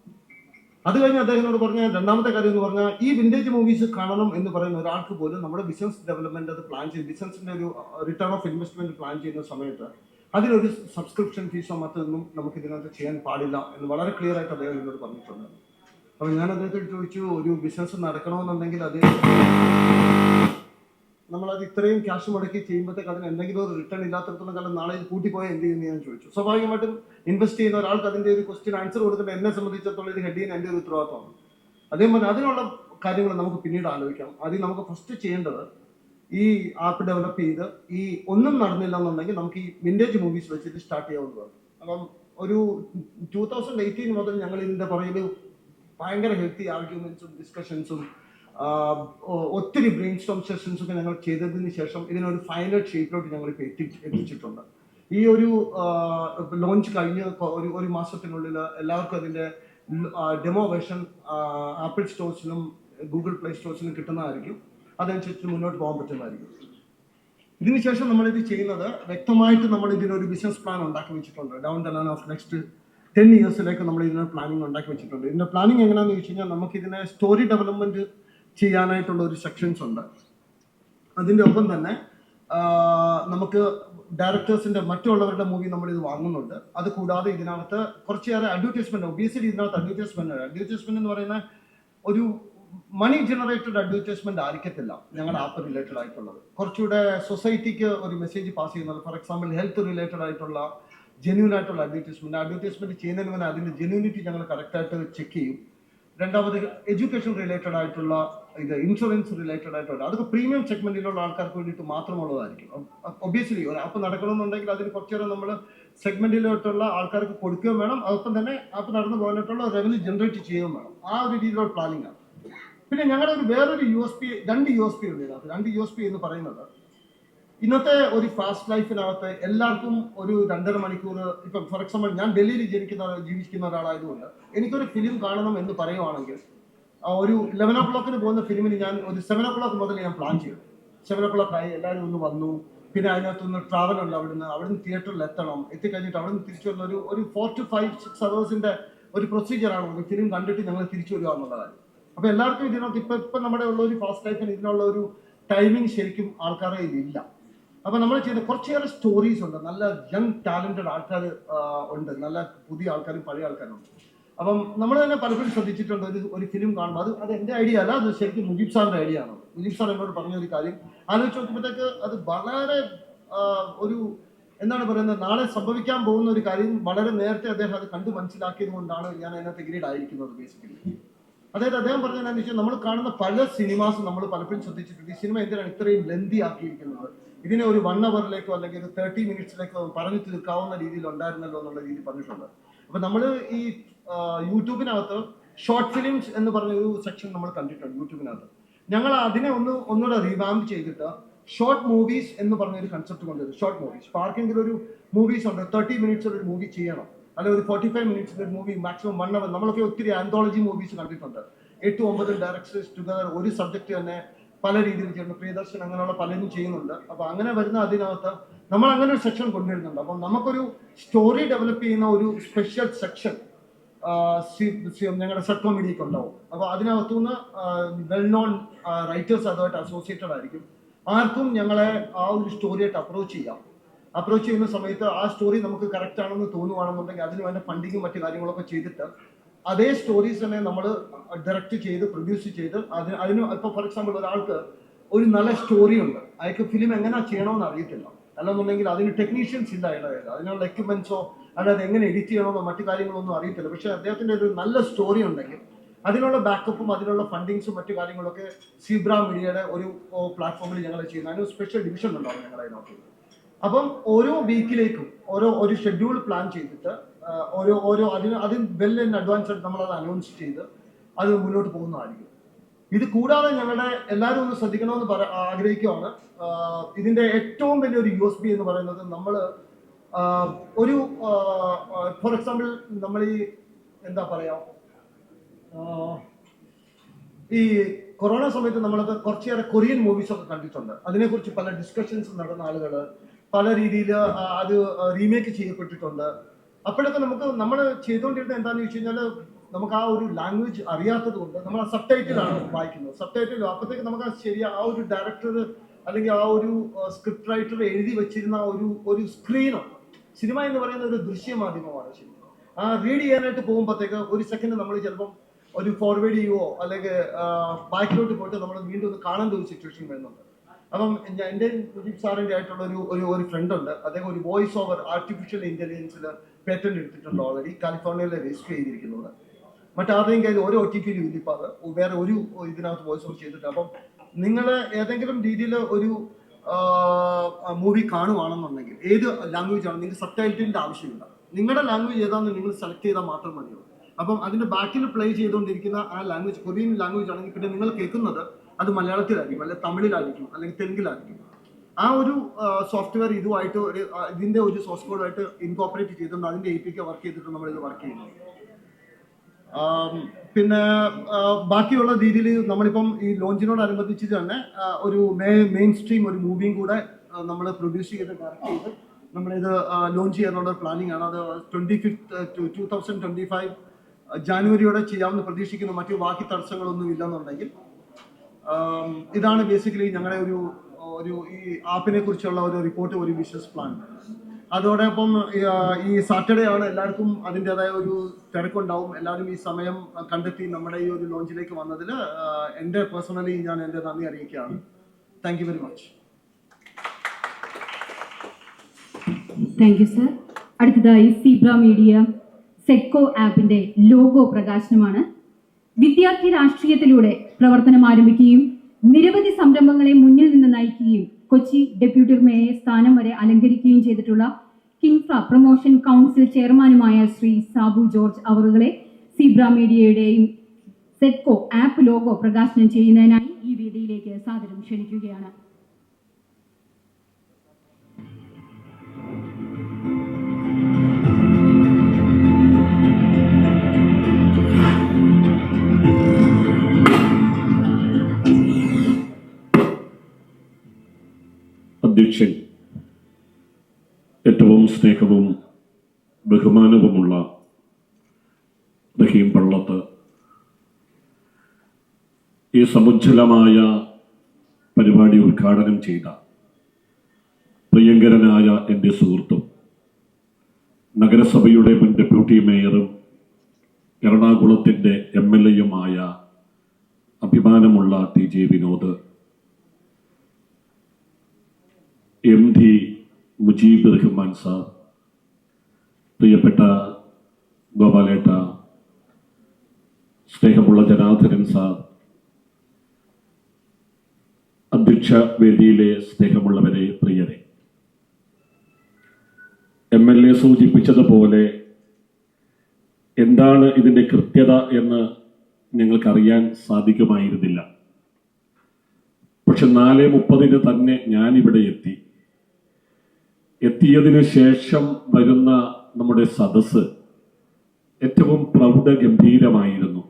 അത് കഴിഞ്ഞ് അദ്ദേഹത്തിനോട് പറഞ്ഞ രണ്ടാമത്തെ കാര്യം എന്ന് പറഞ്ഞാൽ, ഈ വിൻറ്റേജ് മൂവീസ് കാണണം എന്ന് പറയുന്ന ഒരാൾക്ക് പോലും നമ്മുടെ ബിസിനസ് ഡെവലപ്മെന്റ് അത് പ്ലാൻ ചെയ്ത് ബിസിനസിന്റെ ഒരു റിട്ടേൺ ഓഫ് ഇൻവെസ്റ്റ്മെന്റ് പ്ലാൻ ചെയ്യുന്ന സമയത്ത് അതിനൊരു സബ്സ്ക്രിപ്ഷൻ ഫീസോ മറ്റൊന്നും നമുക്ക് ഇതിനകത്ത് ചെയ്യാൻ പാടില്ല എന്ന് വളരെ ക്ലിയർ ആയിട്ട് അദ്ദേഹം എന്നോട് പറഞ്ഞിട്ടുണ്ട്. അപ്പോൾ ഞാൻ അദ്ദേഹത്തോട് ചോദിച്ചു, ഒരു ബിസിനസ് നടക്കണമെന്നുണ്ടെങ്കിൽ അത് നമ്മളത് ഇത്രയും ക്യാഷ് മുടക്കി ചെയ്യുമ്പോഴത്തേക്ക് അതിന് എന്തെങ്കിലും ഒരു റിട്ടേൺ ഇല്ലാത്തടത്തോളം കാലം നാളെ ഇത് കൂട്ടിപ്പോയാൽ എന്ത് ചെയ്യുമെന്ന് ഞാൻ ചോദിച്ചു. സ്വാഭാവികമായിട്ടും ഇൻവെസ്റ്റ് ചെയ്യുന്ന ഒരാൾക്ക് അതിൻ്റെ ഒരു ക്വസ്റ്റ്യൻ ആൻസർ കൊടുക്കേണ്ട എന്നെ സംബന്ധിച്ചിടത്തോളം ഇത് ഹെഡ് ചെയ്യാൻ എൻ്റെ ഒരു ഉത്തരവാദിത്തമാണ്. അതേപോലെ അതിനുള്ള കാര്യങ്ങൾ നമുക്ക് പിന്നീട് ആലോചിക്കാം. ആദ്യം നമുക്ക് ഫസ്റ്റ് ചെയ്യേണ്ടത് ഈ ആപ്പ് ഡെവലപ്പ് ചെയ്ത് ഈ ഒന്നും നടന്നില്ല എന്നുണ്ടെങ്കിൽ നമുക്ക് ഈ വിൻറ്റേജ് മൂവീസ് വെച്ചിട്ട് സ്റ്റാർട്ട് ചെയ്യാവുന്നതാണ്. അപ്പം ഒരു 2018 മുതൽ ഞങ്ങൾ ഇതിൻ്റെ പുറകിൽ ഭയങ്കര ഹെൽത്തി ആർഗ്യുമെന്റ്സും ഡിസ്കഷൻസും ഒത്തിരി ബ്രെയിൻ സ്റ്റോം സെഷൻസൊക്കെ ഞങ്ങൾ ചെയ്തതിന് ശേഷം ഇതിനൊരു ഫൈനൽ ഷേപ്പിലോട്ട് ഞങ്ങൾ ഇപ്പോൾ എത്തിച്ചിട്ടുണ്ട്. ഈ ഒരു ലോഞ്ച് കഴിഞ്ഞ് ഒരു മാസത്തിനുള്ളിൽ എല്ലാവർക്കും അതിൻ്റെ ഡെമോ വേർഷൻ ആപ്പിൾ സ്റ്റോഴ്സിലും ഗൂഗിൾ പ്ലേ സ്റ്റോഴ്സിലും കിട്ടുന്നതായിരിക്കും. അതനുസരിച്ച് മുന്നോട്ട് പോകാൻ പറ്റുന്നതായിരിക്കും. ഇതിനുശേഷം നമ്മളിത് ചെയ്യുന്നത് വ്യക്തമായിട്ട് നമ്മൾ ഇതിനൊരു ബിസിനസ് പ്ലാൻ ഉണ്ടാക്കി വെച്ചിട്ടുണ്ട്. Down the line of next 10 ഇയേഴ്സിലേക്ക് നമ്മൾ ഇതിന് പ്ലാനിങ് ഉണ്ടാക്കി വെച്ചിട്ടുണ്ട്. ഇതിന്റെ പ്ലാനിങ് എങ്ങനെയാണെന്ന് ചോദിച്ചു കഴിഞ്ഞാൽ നമുക്ക് ഇതിനെ സ്റ്റോറി ഡെവലപ്മെന്റ് ചെയ്യാനായിട്ടുള്ള ഒരു സെക്ഷൻസ് ഉണ്ട്. അതിൻ്റെ ഒപ്പം തന്നെ നമുക്ക് ഡയറക്ടേഴ്സിന്റെ മറ്റുള്ളവരുടെ മൂവി നമ്മൾ ഇത് വാങ്ങുന്നുണ്ട്. അത് കൂടാതെ ഇതിനകത്ത് കുറച്ചേറെ അഡ്വർടൈസ്മെന്റ്, ഒബിയസ്ലി ഇതിനകത്ത് അഡ്വർടൈസ്മെന്റ് എന്ന് പറയുന്ന ഒരു മണി ജനറേറ്റഡ് അഡ്വർടൈസ്മെന്റ് ആയിരിക്കത്തില്ല ഞങ്ങളുടെ ആപ്പ് റിലേറ്റഡ് ആയിട്ടുള്ളത്. കുറച്ചുകൂടെ സൊസൈറ്റിക്ക് ഒരു മെസ്സേജ് പാസ് ചെയ്യുന്നത്, ഫോർ എക്സാമ്പിൾ ഹെൽത്ത് റിലേറ്റഡ് ആയിട്ടുള്ള ജെന്യൂൻ ആയിട്ടുള്ള അഡ്വർടൈസ്മെന്റ് ചെയ്യുന്നതിന് മുന്നേ അതിന്റെ ജെന്യൂനിറ്റി ഞങ്ങൾ കറക്റ്റായിട്ട് ചെക്ക് ചെയ്യും. രണ്ടാമത് എഡ്യൂക്കേഷൻ റിലേറ്റഡ് ആയിട്ടുള്ള ഇത്, ഇൻഷുറൻസ് റിലേറ്റഡ് ആയിട്ടുള്ള, അതൊക്കെ പ്രീമിയം സെഗ്മെന്റിലുള്ള ആൾക്കാർക്ക് വേണ്ടിയിട്ട് മാത്രമുള്ളതായിരിക്കും. ഒബിയസ്ലി ഒരു ആപ്പ് നടക്കണമെന്നുണ്ടെങ്കിൽ അതിന് കുറച്ചേറെ നമ്മൾ സെഗ്മെന്റിലോട്ടുള്ള ആൾക്കാർക്ക് കൊടുക്കുകയും വേണം, അതൊപ്പം തന്നെ ആപ്പ് നടന്നു പോകാനായിട്ടുള്ള റവന്യൂ ജനറേറ്റ് ചെയ്യുകയും വേണം. ആ ഒരു രീതിയിലുള്ള പ്ലാനിങ് ആണ്. പിന്നെ ഞങ്ങളുടെ വേറൊരു USP, രണ്ട് USP ഉണ്ട് ഇതിനകത്ത്. രണ്ട് USP എന്ന് പറയുന്നത്, ഇന്നത്തെ ഒരു ഫാസ്റ്റ് ലൈഫിനകത്ത് എല്ലാവർക്കും ഒരു 2.5 മണിക്കൂർ, ഇപ്പം ഫോർ എക്സാമ്പിൾ ഞാൻ ഡൽഹിയിൽ ജീവിക്കുന്ന ഒരാളായതുകൊണ്ട് എനിക്കൊരു ഫിലിം കാണണം എന്ന് പറയുവാണെങ്കിൽ ഒരു 11 o'clock പോകുന്ന ഫിലിമിന് ഞാൻ ഒരു 7 o'clock മുതൽ ഞാൻ പ്ലാൻ ചെയ്തു. 7 o'clock ആയി, എല്ലാവരും ഒന്ന് വന്നു, പിന്നെ അതിനകത്തൊന്ന് ട്രാവൽ ഉണ്ട്, അവിടുന്ന് തിയേറ്ററിൽ എത്തിക്കഴിഞ്ഞിട്ട് അവിടുന്ന് തിരിച്ചു വരുന്ന ഒരു 4 to 5-6 hours ഒരു പ്രൊസീജിയറാണ് ഒരു ഫിലിം കണ്ടിട്ട് ഞങ്ങൾ തിരിച്ചു വരിക എന്നുള്ള കാര്യം. അപ്പൊ എല്ലാവർക്കും ഇതിനകത്ത് ഇപ്പൊ നമ്മുടെ ഉള്ള ഒരു ഫാസ്റ്റ് ലൈഫിന് ഇതിനുള്ള ഒരു ടൈമിങ് ശരിക്കും ആൾക്കാരെ ഇതില്ല. അപ്പൊ നമ്മൾ ചെയ്ത കുറച്ചേറെ സ്റ്റോറീസ് ഉണ്ട്, നല്ല യങ് ടാലന്റഡ് ആൾക്കാർ ഉണ്ട്, നല്ല പുതിയ ആൾക്കാരും പഴയ ആൾക്കാരും ഉണ്ട്. അപ്പം നമ്മൾ തന്നെ പലപ്പോഴും ശ്രദ്ധിച്ചിട്ടുണ്ട്, ഒരു ഫിലിം കാണുമ്പോൾ അത് എൻ്റെ ഐഡിയ അല്ല, അത് ശരിക്കും മുജീബ് സാറിന്റെ ഐഡിയ ആണ്. മുജീബ് സാർ എന്നോട് പറഞ്ഞ ഒരു കാര്യം ആലോചിച്ച് നോക്കുമ്പോഴത്തേക്ക് അത് വളരെ ഒരു എന്താണ് പറയുന്നത്, നാളെ സംഭവിക്കാൻ പോകുന്ന ഒരു കാര്യം വളരെ നേരത്തെ അദ്ദേഹം അത് കണ്ടു മനസ്സിലാക്കിയത് കൊണ്ടാണ് ഞാൻ അതിനകത്ത് എഗ്രീഡ് ആയിരിക്കുന്നത്. ബേസിക്കലി അതായത് അദ്ദേഹം പറഞ്ഞതെന്ന് വെച്ചാൽ നമ്മൾ കാണുന്ന പല സിനിമാസ് നമ്മൾ പലപ്പോഴും ശ്രദ്ധിച്ചിട്ടുണ്ട്, ഈ സിനിമ എന്തിനാണ് ഇത്രയും ലെന്തി ആക്കിയിരിക്കുന്നത്, ഇതിനെ ഒരു 1 hourലേക്കോ അല്ലെങ്കിൽ ഒരു 30 minutesലേക്കോ പറഞ്ഞു തീർക്കാവുന്ന രീതിയിൽ ഉണ്ടായിരുന്നല്ലോ എന്നുള്ള രീതി പറഞ്ഞിട്ടുണ്ട്. അപ്പൊ നമ്മൾ ഈ യൂട്യൂബിനകത്ത് ഷോർട്ട് ഫിലിംസ് എന്ന് പറഞ്ഞൊരു സെക്ഷൻ നമ്മൾ കണ്ടിട്ടുണ്ട് യൂട്യൂബിനകത്ത്. ഞങ്ങൾ അതിനെ ഒന്നുകൂടെ റീവാമ്പ് ചെയ്തിട്ട് ഷോർട്ട് മൂവീസ് എന്ന് പറഞ്ഞൊരു കൺസെപ്റ്റ് കൊണ്ടുവരും. ഷോർട്ട് മൂവീസ് ആർക്കെങ്കിലും ഒരു മൂവീസ് ഉണ്ട് 30 minutes ഒരു മൂവി ചെയ്യണം, അല്ലെങ്കിൽ ഒരു 45 minutes ഒരു മൂവി, മാക്സിമം 1 hour. നമ്മളൊക്കെ ഒത്തിരി ആന്തോളജി മൂവീസ് കണ്ടിട്ടുണ്ട്, 8-9 ഡയറക്ടേഴ്സ് ടുഗദർ ഒരു സബ്ജക്ട് തന്നെ പല രീതിയിൽ ചെയ്യുന്നു. പ്രിയദർശൻ അങ്ങനെയുള്ള പലരും ചെയ്യുന്നുണ്ട്. അപ്പൊ അങ്ങനെ വരുന്ന അതിനകത്ത് നമ്മൾ അങ്ങനെ ഒരു സെക്ഷൻ കൊണ്ടുവരുന്നുണ്ട്. അപ്പം നമുക്കൊരു സ്റ്റോറി ഡെവലപ്പ് ചെയ്യുന്ന ഒരു സ്പെഷ്യൽ സെക്ഷൻ ഞങ്ങളുടെ സെറ്റ് കോമഡിക്ക് ഉണ്ടാവും. അപ്പൊ അതിനകത്തുനിന്ന് വെൽ നോൺ റൈറ്റേഴ്സ് അതുമായിട്ട് അസോസിയേറ്റഡ് ആയിരിക്കും. ആർക്കും ഞങ്ങളെ ആ ഒരു സ്റ്റോറിയായിട്ട് അപ്രോച്ച് ചെയ്യുന്ന സമയത്ത് ആ സ്റ്റോറി നമുക്ക് കറക്റ്റ് ആണെന്ന് തോന്നുവാണെന്നുണ്ടെങ്കിൽ അതിന് വേണ്ട ഫണ്ടിങ്ങും മറ്റു കാര്യങ്ങളൊക്കെ ചെയ്തിട്ട് അതേ സ്റ്റോറീസ് തന്നെ നമ്മൾ ഡയറക്റ്റ് ചെയ്ത് പ്രൊഡ്യൂസ് ചെയ്ത് അതിന് ഇപ്പൊ ഫോർ എക്സാമ്പിൾ ഒരാൾക്ക് ഒരു നല്ല സ്റ്റോറി ഉണ്ട്, അയാൾക്ക് ഫിലിം എങ്ങനെ ചെയ്യണമെന്ന് അറിയത്തില്ല, അല്ലെന്നുണ്ടെങ്കിൽ അതിന് ടെക്നീഷ്യൻസ് ഇല്ല, അതിനുള്ള എക്യുപ്മെന്റ്സോ അല്ലാതെ എങ്ങനെ എഡിറ്റ് ചെയ്യണമെന്നോ മറ്റു കാര്യങ്ങളൊന്നും അറിയത്തില്ല. പക്ഷെ അദ്ദേഹത്തിന്റെ ഒരു നല്ല സ്റ്റോറി ഉണ്ടെങ്കിൽ അതിനുള്ള ബാക്കപ്പും അതിനുള്ള ഫണ്ടിങ്സും മറ്റു കാര്യങ്ങളൊക്കെ സീബ്ര മീഡിയയുടെ ഒരു പ്ലാറ്റ്ഫോമിൽ ഞങ്ങൾ ചെയ്യുന്നു. അതിന് സ്പെഷ്യൽ ഡിവിഷൻ ഉണ്ടാവും ഞങ്ങൾ അതിനകത്ത്. അപ്പം ഓരോ വീക്കിലേക്കും ഒരു ഷെഡ്യൂൾ പ്ലാൻ ചെയ്തിട്ട് അതിന് വെൽ ഇൻ അഡ്വാൻസ് ആയിട്ട് നമ്മളത് അനൗൺസ് ചെയ്ത് അത് മുന്നോട്ട് പോകുന്നതായിരിക്കും. ഇത് കൂടാതെ ഞങ്ങളുടെ എല്ലാവരും ഒന്ന് ശ്രദ്ധിക്കണമെന്ന് ആഗ്രഹിക്കുകയാണ്. ഇതിന്റെ ഏറ്റവും വലിയൊരു USP എന്ന് പറയുന്നത്, നമ്മൾ ഒരു ഫോർ എക്സാമ്പിൾ നമ്മൾ ഈ എന്താ പറയാ, ഈ കൊറോണ സമയത്ത് നമ്മളൊക്കെ കുറച്ചേറെ കൊറിയൻ മൂവീസ് ഒക്കെ കണ്ടിട്ടുണ്ട്. അതിനെക്കുറിച്ച് പല ഡിസ്കഷൻസ് നടന്ന ആളുകൾ പല രീതിയിൽ അത് റീമേക്ക് ചെയ്യപ്പെട്ടിട്ടുണ്ട്. അപ്പോഴൊക്കെ നമ്മൾ ചെയ്തുകൊണ്ടിരുന്നത് എന്താണെന്ന് വെച്ച് കഴിഞ്ഞാൽ, നമുക്ക് ആ ഒരു ലാംഗ്വേജ് അറിയാത്തത് കൊണ്ട് നമ്മൾ ആ സബ് ടൈറ്റിലാണ് വായിക്കുന്നത്. സബ് ടൈറ്റിൽ അപ്പോഴത്തേക്ക് നമുക്ക് ആ ഒരു ഡയറക്ടർ അല്ലെങ്കിൽ ആ ഒരു സ്ക്രിപ്റ്റ് റൈറ്റർ എഴുതി വെച്ചിരുന്ന ഒരു സ്ക്രീനാണ്. സിനിമ എന്ന് പറയുന്ന ഒരു ദൃശ്യമാധ്യമമാണ്. ശരി, ആ റീഡ് ചെയ്യാനായിട്ട് പോകുമ്പോഴത്തേക്ക് ഒരു സെക്കൻഡ് നമ്മൾ ചിലപ്പം ഒരു ഫോർവേഡ് ചെയ്യുവോ അല്ലെങ്കിൽ ബാക്കിലോട്ട് പോയിട്ട് നമ്മൾ വീണ്ടും ഒന്ന് കാണേണ്ട ഒരു സിറ്റുവേഷൻ വരുന്നുണ്ട്. അപ്പം എൻ്റെ മുജീബ് സാറിൻ്റെ ആയിട്ടുള്ള ഒരു ഫ്രണ്ട് ഉണ്ട്, അദ്ദേഹം ഒരു വോയിസ് ഓവർ ആർട്ടിഫിഷ്യൽ ഇന്റലിജൻസിൽ പേറ്റന്റ് എടുത്തിട്ടുണ്ട്, ഓൾറെഡി കാലിഫോർണിയയിൽ രജിസ്റ്റർ ചെയ്തിരിക്കുന്നത്. മറ്റാരുടെയും കയ്യിൽ ഒരു OTP-യിലും ഇല്ല ഇപ്പം, അത് വേറെ ഒരു ഇതിനകത്ത് വോയിസ് ഓവർ ചെയ്തിട്ട്. അപ്പം നിങ്ങൾ ഏതെങ്കിലും രീതിയിൽ ഒരു മൂവി കാണുവാണെന്നുണ്ടെങ്കിൽ ഏത് ലാംഗ്വേജ് ആണ്, നിങ്ങൾക്ക് സബ് ടൈറ്റിലിന്റെ ആവശ്യമില്ല. നിങ്ങളുടെ ലാംഗ്വേജ് ഏതാണെന്ന് നിങ്ങൾ സെലക്ട് ചെയ്താൽ മാത്രം മതിയോ. അപ്പം അതിന്റെ ബാക്കിൽ പ്ലേ ചെയ്തുകൊണ്ടിരിക്കുന്ന ആ ലാംഗ്വേജ് കൊറിയൻ ലാംഗ്വേജ് ആണെങ്കിൽ പിന്നെ നിങ്ങൾ കേൾക്കുന്നത് അത് മലയാളത്തിലായിരിക്കും, അല്ലെങ്കിൽ തമിഴിലായിരിക്കും, അല്ലെങ്കിൽ തെലുങ്കിലായിരിക്കും. ആ ഒരു സോഫ്റ്റ്വെയർ ഇതുമായിട്ട് ഇതിന്റെ ഒരു സോഴ്സ് കോഡുമായിട്ട് ഇൻകോപ്പറേറ്റ് ചെയ്തിട്ടുണ്ട്. അതിന്റെ APK വർക്ക് ചെയ്തിട്ട് നമ്മൾ ഇത് വർക്ക് ചെയ്യുന്നത്. പിന്നെ ബാക്കിയുള്ള രീതിയിൽ നമ്മളിപ്പം ഈ ലോഞ്ചിനോടനുബന്ധിച്ച് തന്നെ ഒരു മെയിൻ സ്ട്രീം ഒരു മൂവിയും കൂടെ നമ്മൾ പ്രൊഡ്യൂസ് ചെയ്ത് ഡയറക്റ്റ് ചെയ്ത് നമ്മളിത് ലോഞ്ച് ചെയ്യാനുള്ള പ്ലാനിങ് ആണ്. അത് 25th 2025 ജാനുവരിയോടെ ചെയ്യാമെന്ന് പ്രതീക്ഷിക്കുന്നു. മറ്റു ബാക്കി തടസ്സങ്ങളൊന്നും ഇല്ലെന്നുണ്ടെങ്കിൽ. ഇതാണ് ബേസിക്കലി ഞങ്ങളുടെ ഒരു ഈ ആപ്പിനെ കുറിച്ചുള്ള ഒരു റിപ്പോർട്ട്, ഒരു ബിസിനസ് പ്ലാൻ. അതോടൊപ്പം ഈ സാറ്റർഡേ ആണ്, എല്ലാവർക്കും അതിൻ്റെതായ ഒരു തിരക്കുണ്ടാവും. എല്ലാവരും ഈ സമയം കണ്ടെത്തി നമ്മുടെ ഈ ഒരു ലോഞ്ചിലേക്ക് വന്നതിൽ എൻ്റെ പേഴ്സണലി ഞാൻ എൻ്റെ നന്ദി അറിയിക്കുകയാണ്. Thank you very much. Thank you sir. അടുത്തതായി സീബ്ര മീഡിയ സെഡ്കോ ആപ്പിന്റെ ലോഗോ പ്രകാശനമാണ്. വിദ്യാർത്ഥി രാഷ്ട്രീയത്തിലൂടെ പ്രവർത്തനം ആരംഭിക്കുകയും നിരവധി സംരംഭങ്ങളെ മുന്നിൽ നിന്ന് നയിക്കുകയും കൊച്ചി ഡെപ്യൂട്ടി മേയർ സ്ഥാനം വരെ അലങ്കരിക്കുകയും ചെയ്തിട്ടുള്ള കിൻഫ്ര പ്രൊമോഷൻ കൗൺസിൽ ചെയർമാനുമായ ശ്രീ സാബു ജോർജ് അവറുകളെ സീബ്ര മീഡിയയുടെയും സെഡ്കോ ആപ്പ് ലോഗോ പ്രകാശനം ചെയ്യുന്നതിനായി ഈ വേദിയിലേക്ക് സാദരം ക്ഷണിക്കുകയാണ്. അധ്യക്ഷൻ, ഏറ്റവും സ്നേഹവും ബഹുമാനവുമുള്ള റഹീം പള്ളത്ത്, ഈ സമുജ്ജലമായ പരിപാടി ഉദ്ഘാടനം ചെയ്ത പ്രിയങ്കരനായ എൻ്റെ സുഹൃത്തും നഗരസഭയുടെ മുൻ ഡെപ്യൂട്ടി മേയറും എറണാകുളത്തിൻ്റെ MLA-യുമായ അഭിമാനമുള്ള TJ Vinod, MD Mujeeb Rahman sir, പ്രിയപ്പെട്ട ഗോപാലേട്ട, സ്നേഹമുള്ള ജനാർദ്ദനൻ സാർ, അധ്യക്ഷ വേദിയിലെ സ്നേഹമുള്ളവരെ, പ്രിയരെ, MLA സൂചിപ്പിച്ചതുപോലെ എന്താണ് ഇതിൻ്റെ കൃത്യത എന്ന് ഞങ്ങൾക്കറിയാൻ സാധിക്കുമായിരുന്നില്ല. പക്ഷെ 4:30 തന്നെ ഞാനിവിടെ എത്തിയതിനു ശേഷം വരുന്ന നമ്മുടെ സദസ്സ് ഏറ്റവും പ്രൗഢഗംഭീരമായിരുന്നു.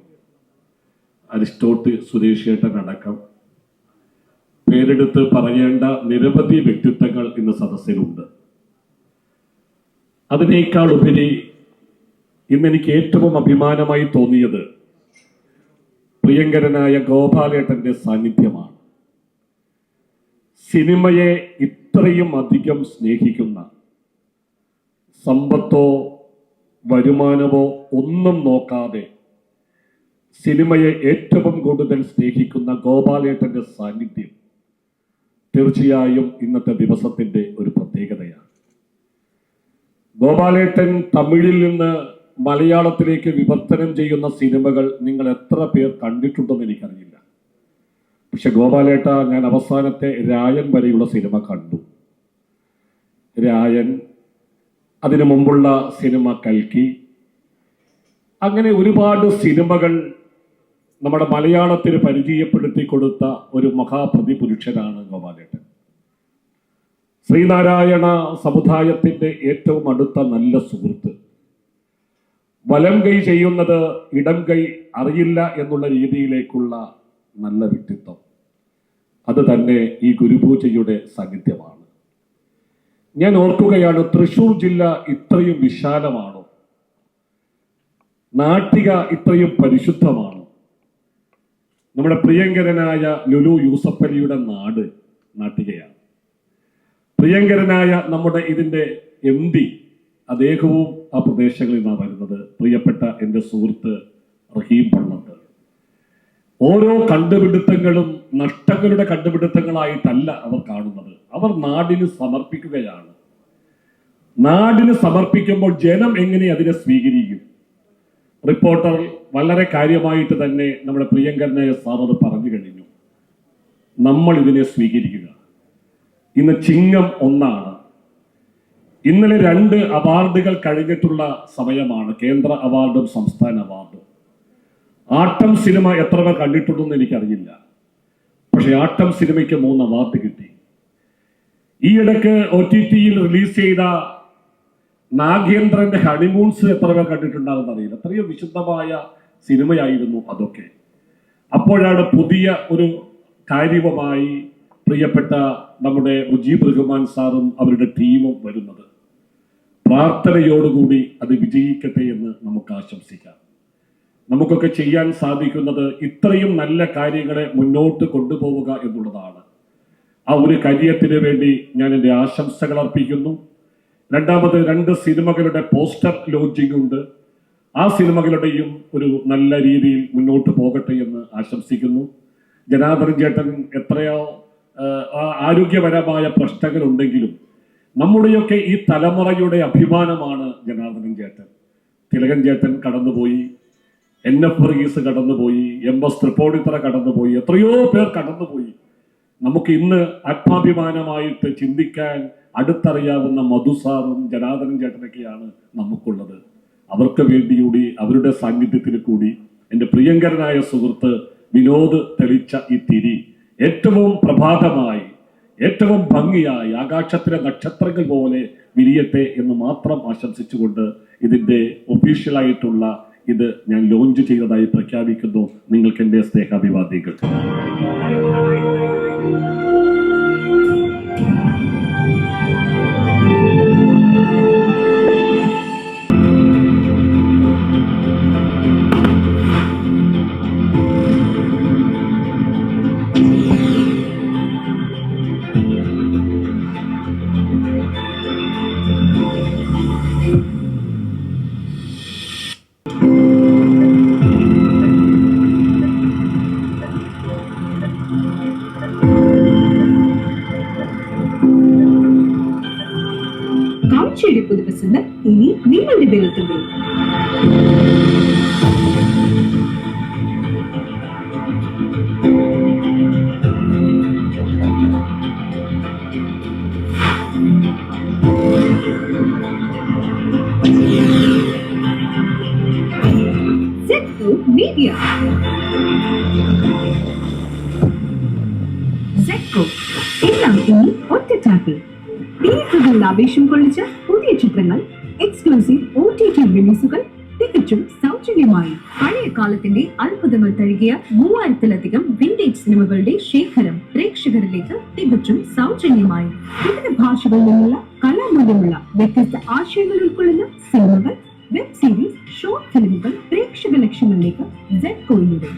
അരിസ്റ്റോട്ടിൽ, സുരേഷ് ഏട്ടൻ അടക്കം പേരെടുത്ത് പറയേണ്ട നിരവധി വ്യക്തിത്വങ്ങൾ ഇന്ന് സദസ്സിലുണ്ട്. അതിനേക്കാൾ ഉപരി ഇന്നെനിക്ക് ഏറ്റവും അഭിമാനമായി തോന്നിയത് പ്രിയങ്കരനായ ഗോപാലേട്ടന്റെ സാന്നിധ്യമാണ്. സിനിമയെ ഇത്രയും അധികം സ്നേഹിക്കുന്ന, സമ്പത്തോ വരുമാനമോ ഒന്നും നോക്കാതെ സിനിമയെ ഏറ്റവും കൂടുതൽ സ്നേഹിക്കുന്ന ഗോപാലേട്ടന്റെ സാന്നിധ്യം തീർച്ചയായും ഇന്നത്തെ ദിവസത്തിന്റെ ഒരു പ്രത്യേകതയാണ്. ഗോപാലേട്ടൻ തമിഴിൽ നിന്ന് മലയാളത്തിലേക്ക് വിവർത്തനം ചെയ്യുന്ന സിനിമകൾ നിങ്ങൾ എത്ര പേർ കണ്ടിട്ടുണ്ടെന്ന് എനിക്കറിയില്ല. പക്ഷെ ഗോപാലേട്ട, ഞാൻ അവസാനത്തെ രായൻ വരെയുള്ള സിനിമ കണ്ടു. രായൻ, അതിനു മുമ്പുള്ള സിനിമ കൽക്കി, അങ്ങനെ ഒരുപാട് സിനിമകൾ നമ്മുടെ മലയാളത്തിന് പരിചയപ്പെടുത്തി കൊടുത്ത ഒരു മഹാപ്രതിപുരുഷനാണ് ഗോപാലേട്ടൻ. ശ്രീനാരായണ സമുദായത്തിന്റെ ഏറ്റവും അടുത്ത നല്ല സുഹൃത്ത്. വലം കൈ ചെയ്യുന്നത് ഇടം കൈ അറിയില്ല എന്നുള്ള രീതിയിലേക്കുള്ള നല്ല വ്യക്തിത്വം. അത് തന്നെ ഈ ഗുരുപൂജയുടെ സാന്നിധ്യമാണ്. ഞാൻ ഓർക്കുകയാണ്, തൃശൂർ ജില്ല ഇത്രയും വിശാലമാണോ? നാട്ടിക ഇത്രയും പരിശുദ്ധമാണോ? നമ്മുടെ പ്രിയങ്കരനായ ലുലു യൂസഫലിയുടെ നാട് നാട്ടികയാണ്. പ്രിയങ്കരനായ നമ്മുടെ ഇതിൻ്റെ MD അദ്ദേഹവും ആ പ്രദേശങ്ങളിൽ നിന്നാണ് വരുന്നത്. പ്രിയപ്പെട്ട എൻ്റെ സുഹൃത്ത് റഹീം പള്ളത്ത്. ഓരോ കണ്ടുപിടുത്തങ്ങളും നഷ്ടങ്ങളുടെ കണ്ടുപിടുത്തങ്ങളായിട്ടല്ല അവർ കാണുന്നത്. അവർ നാടിന് സമർപ്പിക്കുകയാണ്. നാടിന് സമർപ്പിക്കുമ്പോൾ ജനം എങ്ങനെ അതിനെ സ്വീകരിക്കും? റിപ്പോർട്ടർ വളരെ കാര്യമായിട്ട് തന്നെ നമ്മുടെ പ്രിയങ്കരനായ സാർ അത് പറഞ്ഞു കഴിഞ്ഞു. നമ്മൾ ഇതിനെ സ്വീകരിക്കുക. ഇന്ന് ചിങ്ങം 1. ഇന്നലെ 2 അവാർഡുകൾ കഴിഞ്ഞിട്ടുള്ള സമയമാണ്. കേന്ദ്ര അവാർഡും സംസ്ഥാന അവാർഡും. ആട്ടം സിനിമ എത്ര പേർ കണ്ടിട്ടുണ്ടെന്ന് എനിക്കറിയില്ല. പക്ഷെ ആട്ടം സിനിമയ്ക്ക് 3 അവാർഡ് കിട്ടി. ഈയിടക്ക് OTT-യിൽ റിലീസ് ചെയ്ത നാഗേന്ദ്രന്റെ ഹണിമൂൺസ് എത്ര പേർ കണ്ടിട്ടുണ്ടാകുന്ന അറിയില്ല. അത്രയും വിശുദ്ധമായ സിനിമയായിരുന്നു അതൊക്കെ. അപ്പോഴാണ് പുതിയ ഒരു കാര്യവുമായി പ്രിയപ്പെട്ട നമ്മുടെ മുജീബ് റഹ്മാൻ സാറും അവരുടെ ടീമും വരുന്നത്. പ്രാർത്ഥനയോടുകൂടി അത് വിജയിക്കട്ടെ എന്ന് നമുക്ക് ആശംസിക്കാം. നമുക്കൊക്കെ ചെയ്യാൻ സാധിക്കുന്നത് ഇത്രയും നല്ല കാര്യങ്ങളെ മുന്നോട്ട് കൊണ്ടുപോവുക എന്നുള്ളതാണ്. ആ ഒരു കാര്യത്തിന് വേണ്ടി ഞാൻ എൻ്റെ ആശംസകൾ അർപ്പിക്കുന്നു. രണ്ടാമത് 2 സിനിമകളുടെ പോസ്റ്റർ ലോഞ്ചിങ് ഉണ്ട്. ആ സിനിമകളുടെയും ഒരു നല്ല രീതിയിൽ മുന്നോട്ട് പോകട്ടെ എന്ന് ആശംസിക്കുന്നു. ജനാർദ്ദനൻ ചേട്ടൻ എത്രയോ ആരോഗ്യപരമായ പ്രശ്നങ്ങളുണ്ടെങ്കിലും നമ്മുടെയൊക്കെ ഈ തലമുറയുടെ അഭിമാനമാണ് ജനാർദ്ദനൻ ചേട്ടൻ. തിലകൻ ചേട്ടൻ കടന്നുപോയി, NF വർഗീസ് കടന്നുപോയി, MS തൃപ്പൂണിത്തുറ കടന്നുപോയി, എത്രയോ പേർ കടന്നുപോയി. നമുക്ക് ഇന്ന് ആത്മാഭിമാനമായിട്ട് ചിന്തിക്കാൻ അടുത്തറിയാവുന്ന മധുസാറും ജനാർദ്ദനൻ ചേട്ടനൊക്കെയാണ് നമുക്കുള്ളത്. അവർക്ക് വേണ്ടി കൂടി, അവരുടെ സാന്നിധ്യത്തിൽ കൂടി എൻ്റെ പ്രിയങ്കരനായ സുഹൃത്ത് വിനോദ് തെളിച്ച ഈ തിരി ഏറ്റവും പ്രഭാതമായി, ഏറ്റവും ഭംഗിയായി ആകാശത്തിലെ നക്ഷത്രങ്ങൾ പോലെ വിരിയട്ടെ എന്ന് മാത്രം ആശംസിച്ചുകൊണ്ട് ഇതിൻ്റെ ഒഫീഷ്യലായിട്ടുള്ള ഇത് ഞാൻ ലോഞ്ച് ചെയ്തതായി പ്രഖ്യാപിക്കുന്നു. നിങ്ങൾക്ക് എൻ്റെ സ്നേഹാഭിവാദ്യങ്ങൾ. കാഴ്ചയുടെ പുതുവസന്ത് ഇനി നിങ്ങളുടെ വിരൽത്തുമ്പിൽ. മീഡിയ എല്ലാം ഇനി ഒറ്റ ടാപ്പിൽ. തിയേറ്ററുകളിൽ ആവേശം കൊള്ളിച്ച പുതിയ ചിത്രങ്ങൾ, എക്സ്ക്ലൂസീവ് OTT റിലീസുകൾ തികച്ചും സൗജന്യമായി. പഴയ കാലത്തിന്റെ അത്ഭുതങ്ങൾ തഴുകിയ 3000-ലധികം വിന്റേജ് സിനിമകളുടെ ശേഖരം പ്രേക്ഷകരിലേക്ക് തികച്ചും സൗജന്യമായി. വിവിധ ഭാഷകളിൽ നിന്നുള്ള കലാമൂല്യമുള്ള വ്യത്യസ്ത ആശയങ്ങൾ ഉൾക്കൊള്ളുന്ന സിനിമകൾ, വെബ് സീരീസ്, ഷോർട്ട് ഫിലിമുകൾ പ്രേക്ഷക ലക്ഷ്യങ്ങളിലേക്ക് ZEDCO-യിലൂടെ.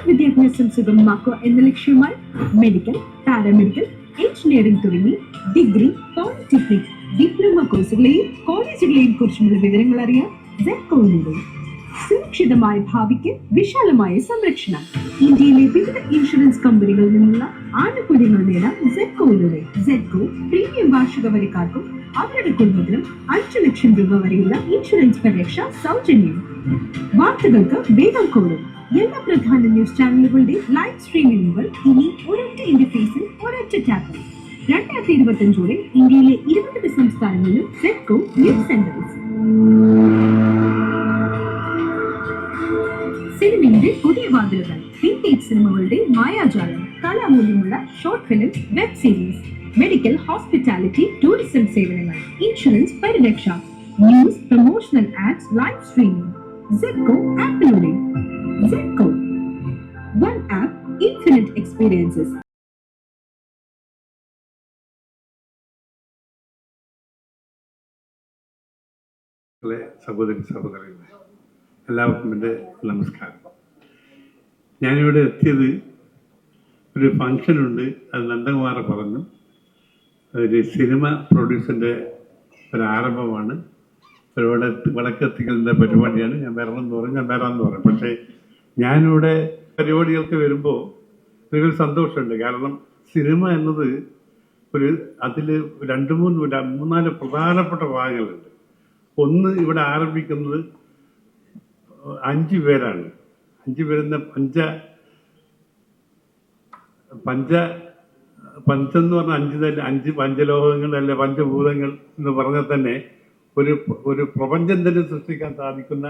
വിദ്യാഭ്യാസം സുഗമമാക്കുക എന്ന ലക്ഷ്യവുമായി മെഡിക്കൽ, പാരാമെഡിക്കൽ, എഞ്ചിനീയറിംഗ് തുടങ്ങി ഡിഗ്രി, പോളിടെക്നിക്, ഡിപ്ലോമ കോഴ്സുകളെയും കോളേജുകളെയും കുറിച്ചുള്ള വിവരങ്ങൾ അറിയാൻ ZEDCO-യിലൂടെ. സുരക്ഷിതമായ ഭാവിക്ക് വിശാലമായ സംരക്ഷണം. ഇന്ത്യയിലെ വിവിധ ഇൻഷുറൻസ് കമ്പനികളിൽ നിന്നുള്ള ആനുകൂല്യങ്ങൾ നേടാൻ ZEDCO-യിലൂടെ. ZEDCO പ്രീമിയം വാർഷിക വരിക്കാർക്കും അവരുടെ കുടുംബത്തിനും 5 ലക്ഷം രൂപ വരെയുള്ള ഇൻഷുറൻസ് പരിരക്ഷ സൗജന്യം. വാർത്തകൾക്ക് വേഗം കോടും. എല്ലാ പ്രധാന ന്യൂസ് ചാനലുകളുടെ ലൈവ് സ്ട്രീമിംഗുകൾ ഇനി ഒരൊറ്റ ഇന്റർഫേസിൽ ഒരൊറ്റ ടാപ്പിൽ. 2025 ഇന്ത്യയിലെ 20 സംസ്ഥാനങ്ങളിലും ZEDCO ന്യൂസ് സെന്റേഴ്സ്. സിനിമയുടെ പുതിയ വാതിലുകൾ, വിന്റേജ് സിനിമകളുടെ മായാജാലം, കലാമൂല്യമുള്ള short film, web series, medical, hospitality, tourism സേവനങ്ങൾ, ഇൻഷുറൻസ് പരിരക്ഷ, news, promotional ads, live streaming. ZEDCO ആപ്പിലൂടെ. ZEDCO, one app, infinite experiences. സഹോദരി സഹോദരങ്ങളെ, എല്ലാവർക്കും എൻ്റെ നമസ്കാരം. ഞാനിവിടെ എത്തിയത് ഒരു ഫംഗ്ഷനുണ്ട്, അത് നന്ദകുമാർ പറഞ്ഞു. ഒരു സിനിമ പ്രൊഡ്യൂസറിൻ്റെ ഒരാരംഭമാണ്, ഒരുപാട് വിളക്കെത്തിക്കലിൻ്റെ പരിപാടിയാണ്. ഞാൻ വരണമെന്ന് പറഞ്ഞു, ഞാൻ വരാമെന്ന് പറഞ്ഞു. പക്ഷേ ഞാനിവിടെ പരിപാടികൾക്ക് വരുമ്പോൾ ഒരു സന്തോഷമുണ്ട്. കാരണം സിനിമ എന്നത് അതിൽ 2-3-4 പ്രധാനപ്പെട്ട ഭാഗങ്ങളുണ്ട്. ഒന്ന്, ഇവിടെ ആരംഭിക്കുന്നത് 5 പേരാണ്. 5 പേരെന്ന പഞ്ചെന്ന് പറഞ്ഞാൽ 5 പഞ്ചലോഹങ്ങൾ അല്ലെ പഞ്ചഭൂതങ്ങൾ എന്ന് പറഞ്ഞാൽ തന്നെ ഒരു പ്രപഞ്ചം തന്നെ സൃഷ്ടിക്കാൻ സാധിക്കുന്ന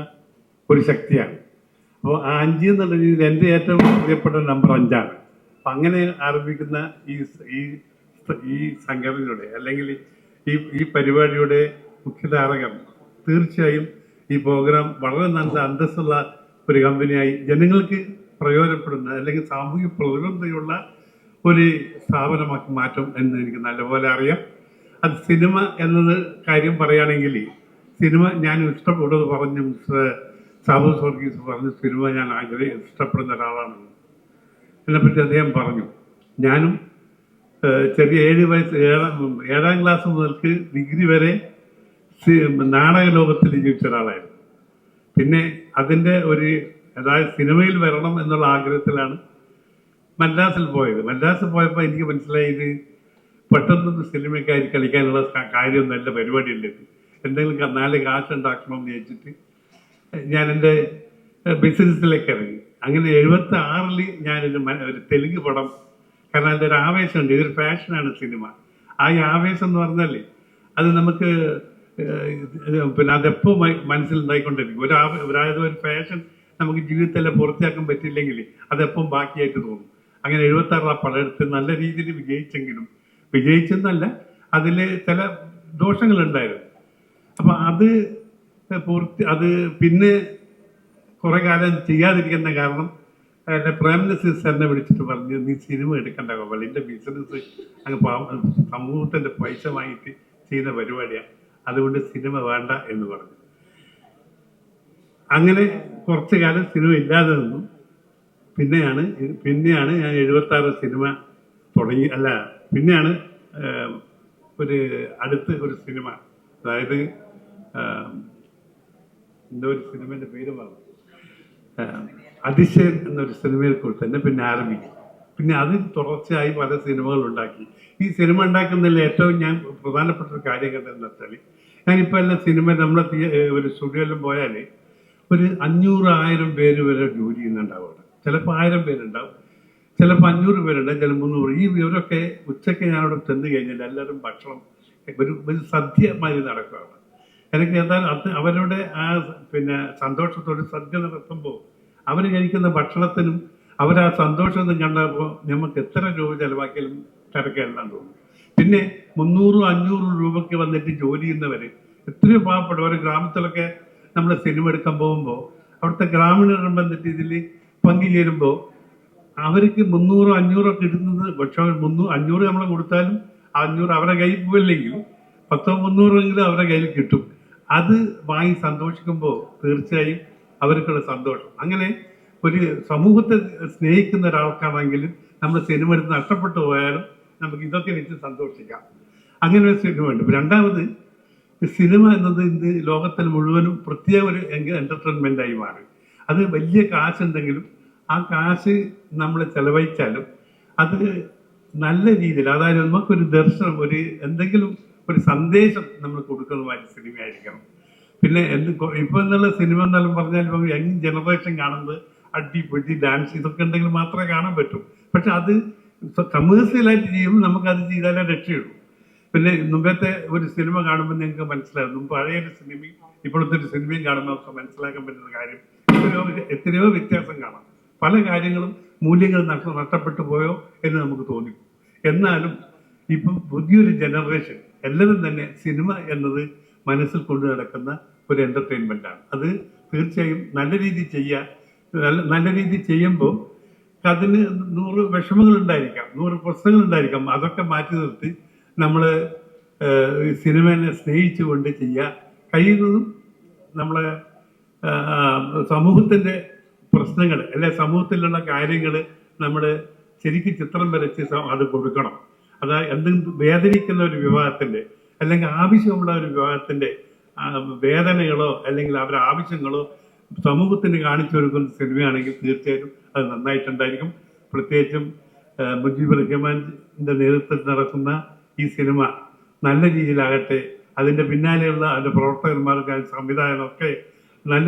ഒരു ശക്തിയാണ്. അപ്പോൾ ആ 5 എന്നുള്ള രീതിയിൽ എൻ്റെ ഏറ്റവും പ്രിയപ്പെട്ട നമ്പർ 5ആണ്. അപ്പം അങ്ങനെ ആരംഭിക്കുന്ന ഈ സംഘടനയുടെ അല്ലെങ്കിൽ ഈ പരിപാടിയുടെ മുഖ്യധാരകർ തീർച്ചയായും ഈ പ്രോഗ്രാം വളരെ നല്ല അന്തസ്സുള്ള ഒരു കമ്പനിയായി ജനങ്ങൾക്ക് പ്രയോജനപ്പെടുന്ന അല്ലെങ്കിൽ സാമൂഹിക പ്രതിബദ്ധതയുള്ള ഒരു സ്ഥാപനമാക്കി മാറ്റും എന്ന് എനിക്ക് നല്ലപോലെ അറിയാം. അത് സിനിമ എന്നത് കാര്യം പറയുകയാണെങ്കിൽ സിനിമ ഞാൻ ഇഷ്ടപ്പെടുന്നത് പറഞ്ഞു സാബു വർഗീസ് പറഞ്ഞു സിനിമ ഞാൻ ഇഷ്ടപ്പെടുന്ന ഒരാളാണ്. ഇതിനെപ്പറ്റി അദ്ദേഹം പറഞ്ഞു. ഞാനും ചെറിയ 7 ക്ലാസ് മുതൽക്ക് ഡിഗ്രി വരെ നാടക ലോകത്തിൽ ജീവിച്ച ഒരാളായിരുന്നു. പിന്നെ അതിൻ്റെ അതായത് സിനിമയിൽ വരണം എന്നുള്ള ആഗ്രഹത്തിലാണ് മദ്രാസിൽ പോയത്. മദ്രാസിൽ പോയപ്പോൾ എനിക്ക് മനസ്സിലായത് പെട്ടെന്നൊന്നും സിനിമയ്ക്കായി കളിക്കാനുള്ള കാര്യം നല്ല പരിപാടിയല്ലേ. എന്തെങ്കിലും 4 കാശ് ഉണ്ടാക്കണമെന്ന് വിചാരിച്ചിട്ട് ഞാൻ എൻ്റെ ബിസിനസ്സിലേക്ക് ഇറങ്ങി. അങ്ങനെ 76 ഞാനൊരു തെലുങ്ക് പടം, കാരണം അതിൻ്റെ ഒരു ആവേശമുണ്ട്. ഇതൊരു ഫാഷനാണ് സിനിമ. ആ ആവേശം എന്ന് പറഞ്ഞാൽ അത് നമുക്ക് പിന്നെ അതെപ്പോൾ മനസ്സിലുണ്ടായിക്കൊണ്ടിരിക്കും. ഒരു ഫാഷൻ നമുക്ക് ജീവിതത്തിൽ പൂർത്തിയാക്കാൻ പറ്റില്ലെങ്കിൽ അതെപ്പം ബാക്കിയായിട്ട് തോന്നും. അങ്ങനെ 76 ആ പടം എടുത്ത് നല്ല രീതിയിൽ വിജയിച്ചെന്നല്ല, അതിൽ ചില ദോഷങ്ങളുണ്ടായിരുന്നു. അപ്പം അത് പിന്നെ കുറെ കാലം ചെയ്യാതിരിക്കുന്ന കാരണം എൻ്റെ പ്രേംനസീർ സാറിനെ വിളിച്ചിട്ട് പറഞ്ഞു, നീ സിനിമ എടുക്കണ്ട ഗോപാൽ, എൻ്റെ ബിസിനസ് അങ്ങ് സമൂഹത്തിൻ്റെ പൈസ വാങ്ങിയിട്ട് ചെയ്യുന്ന പരിപാടിയാണ്, അതുകൊണ്ട് സിനിമ വേണ്ട എന്ന് പറഞ്ഞു. അങ്ങനെ കുറച്ചു കാലം സിനിമ ഇല്ലാതെ നിന്നു. പിന്നെയാണ് ഞാൻ 76 സിനിമ തുടങ്ങി. പിന്നെയാണ് ഒരു സിനിമ, അതായത് എന്തോ ഒരു സിനിമയുടെ പേര് പറഞ്ഞു, അതിശയൻ എന്നൊരു സിനിമയിൽ കൂടി തന്നെ പിന്നെ ആരംഭിക്കും. പിന്നെ അതിൽ തുടർച്ചയായി പല സിനിമകൾ ഉണ്ടാക്കി. ഈ സിനിമ ഉണ്ടാക്കുന്നതിൽ ഏറ്റവും ഞാൻ പ്രധാനപ്പെട്ട ഒരു കാര്യം കണ്ടതെന്ന് വെച്ചാൽ, ഞാനിപ്പോൾ എല്ലാ സിനിമ നമ്മളെ ഒരു സ്റ്റുഡിയോയിലും പോയാൽ ഒരു 500-1000 പേര് വരെ ജോലി ചെയ്യുന്നുണ്ടാവും. ചിലപ്പോൾ 1000 പേരുണ്ടാവും, ചിലപ്പോൾ 500 പേരുണ്ടാവും, ചില 300. ഇവരൊക്കെ ഉച്ചയ്ക്ക് ഞാനവിടെ ചെന്ന് കഴിഞ്ഞാൽ എല്ലാവരും ഭക്ഷണം ഒരു സദ്യ മാതിരി നടക്കുകയാണ്. എനിക്ക് എന്തായാലും അവരുടെ പിന്നെ സന്തോഷത്തോട് സദ്യ നടത്തുമ്പോൾ അവർ കഴിക്കുന്ന ഭക്ഷണത്തിനും അവർ ആ സന്തോഷം കണ്ടപ്പോൾ നമുക്ക് എത്ര രൂപ ചെലവാക്കിയാലും തിരക്കെല്ലാം തോന്നും. പിന്നെ 300-500 രൂപയ്ക്ക് വന്നിട്ട് ജോലി ചെയ്യുന്നവർ എത്രയോ പാവപ്പെട്ട ഒരു ഗ്രാമത്തിലൊക്കെ നമ്മൾ സിനിമ എടുക്കാൻ പോകുമ്പോൾ അവിടുത്തെ ഗ്രാമീണർ വന്നിട്ട് ഇതിൽ പങ്കുചേരുമ്പോൾ അവർക്ക് 300-500 ഒക്കെ ഇടുന്നത്. പക്ഷെ 500 നമ്മൾ കൊടുത്താലും 500 അവരുടെ കയ്യിൽ പോയില്ലെങ്കിൽ 10-300 അവരുടെ കയ്യിൽ കിട്ടും. അത് വാങ്ങി സന്തോഷിക്കുമ്പോൾ തീർച്ചയായും അവർക്കുള്ള സന്തോഷം. അങ്ങനെ ഒരു സമൂഹത്തെ സ്നേഹിക്കുന്ന ഒരാൾക്കാണെങ്കിൽ നമ്മൾ സിനിമ എടുത്ത് നഷ്ടപ്പെട്ടു പോയാലും നമുക്ക് ഇതൊക്കെ വെച്ച് സന്തോഷിക്കാം. അങ്ങനെ ഒരു സിനിമ ഉണ്ട്. രണ്ടാമത്, സിനിമ എന്നത് ഇന്ന് ലോകത്തിൽ മുഴുവനും പ്രത്യേക ഒരു എൻ്റർടൈൻമെൻ്റായി മാറി. അത് വലിയ കാശുണ്ടെങ്കിലും ആ കാശ് നമ്മൾ ചെലവഴിച്ചാലും അത് നല്ല രീതിയിൽ, അതായത് നമുക്കൊരു ദർശനം, എന്തെങ്കിലും ഒരു സന്ദേശം നമ്മൾ കൊടുക്കുന്നതുമായിട്ട് സിനിമയായിരിക്കണം. പിന്നെ ഇപ്പൊ എന്നുള്ള സിനിമ എന്നെല്ലാം പറഞ്ഞാൽ യങ് ജനറേഷൻ കാണുന്നത് അടിപൊളി ഡാൻസ് ഇതൊക്കെ ഉണ്ടെങ്കിൽ മാത്രമേ കാണാൻ പറ്റൂ. പക്ഷെ അത് കമേഴ്സ്യലായിട്ട് ചെയ്യുമ്പോൾ നമുക്കത് ചെയ്താലേ രക്ഷയുള്ളൂ. പിന്നെ മുമ്പത്തെ ഒരു സിനിമ കാണുമ്പോൾ നിങ്ങൾക്ക് മനസ്സിലാകും, പഴയൊരു സിനിമയും ഇപ്പോഴത്തെ ഒരു സിനിമയും കാണുമ്പോൾ നമുക്ക് മനസ്സിലാക്കാൻ പറ്റുന്ന കാര്യം എത്രയോ വ്യത്യാസം കാണാം. പല കാര്യങ്ങളും മൂല്യങ്ങൾ നഷ്ടപ്പെട്ടു പോയോ എന്ന് നമുക്ക് തോന്നി. എന്നാലും ഇപ്പം പുതിയൊരു ജനറേഷൻ എല്ലാവരും തന്നെ സിനിമ എന്നത് മനസ്സിൽ കൊണ്ടു നടക്കുന്ന ഒരു എൻ്റർടൈൻമെൻ്റാണ്. അത് തീർച്ചയായും നല്ല രീതിയിൽ നല്ല രീതിയിൽ ചെയ്യുമ്പോൾ അതിന് 100 വിഷമങ്ങൾ ഉണ്ടായിരിക്കാം, 100 പ്രശ്നങ്ങൾ ഉണ്ടായിരിക്കാം. അതൊക്കെ മാറ്റി നിർത്തി നമ്മൾ സിനിമയെ സ്നേഹിച്ചുകൊണ്ട് ചെയ്യുക. കഴിയുന്നതും നമ്മളെ സമൂഹത്തിൻ്റെ പ്രശ്നങ്ങൾ സമൂഹത്തിലുള്ള കാര്യങ്ങൾ നമ്മൾ ശരിക്കും ചിത്രം വരച്ച് അത് കൊടുക്കണം. അതായത് എന്തെങ്കിലും വേദനിക്കുന്ന ഒരു വിവാഹത്തിൻ്റെ അല്ലെങ്കിൽ ആവശ്യമുള്ള ഒരു വിവാഹത്തിൻ്റെ വേദനകളോ അല്ലെങ്കിൽ അവരുടെ ആവശ്യങ്ങളോ സമൂഹത്തിന് കാണിച്ചു കൊടുക്കുന്ന സിനിമയാണെങ്കിൽ തീർച്ചയായിട്ടും അത് നന്നായിട്ടുണ്ടായിരിക്കും. പ്രത്യേകിച്ചും മുജീബ് റഹ്മാൻ്റെ നേതൃത്വത്തിൽ നടക്കുന്ന ഈ സിനിമ നല്ല രീതിയിലാകട്ടെ. അതിൻ്റെ പിന്നാലെയുള്ള അതിൻ്റെ പ്രവർത്തകന്മാർക്ക് സംവിധാനമൊക്കെ നല്ല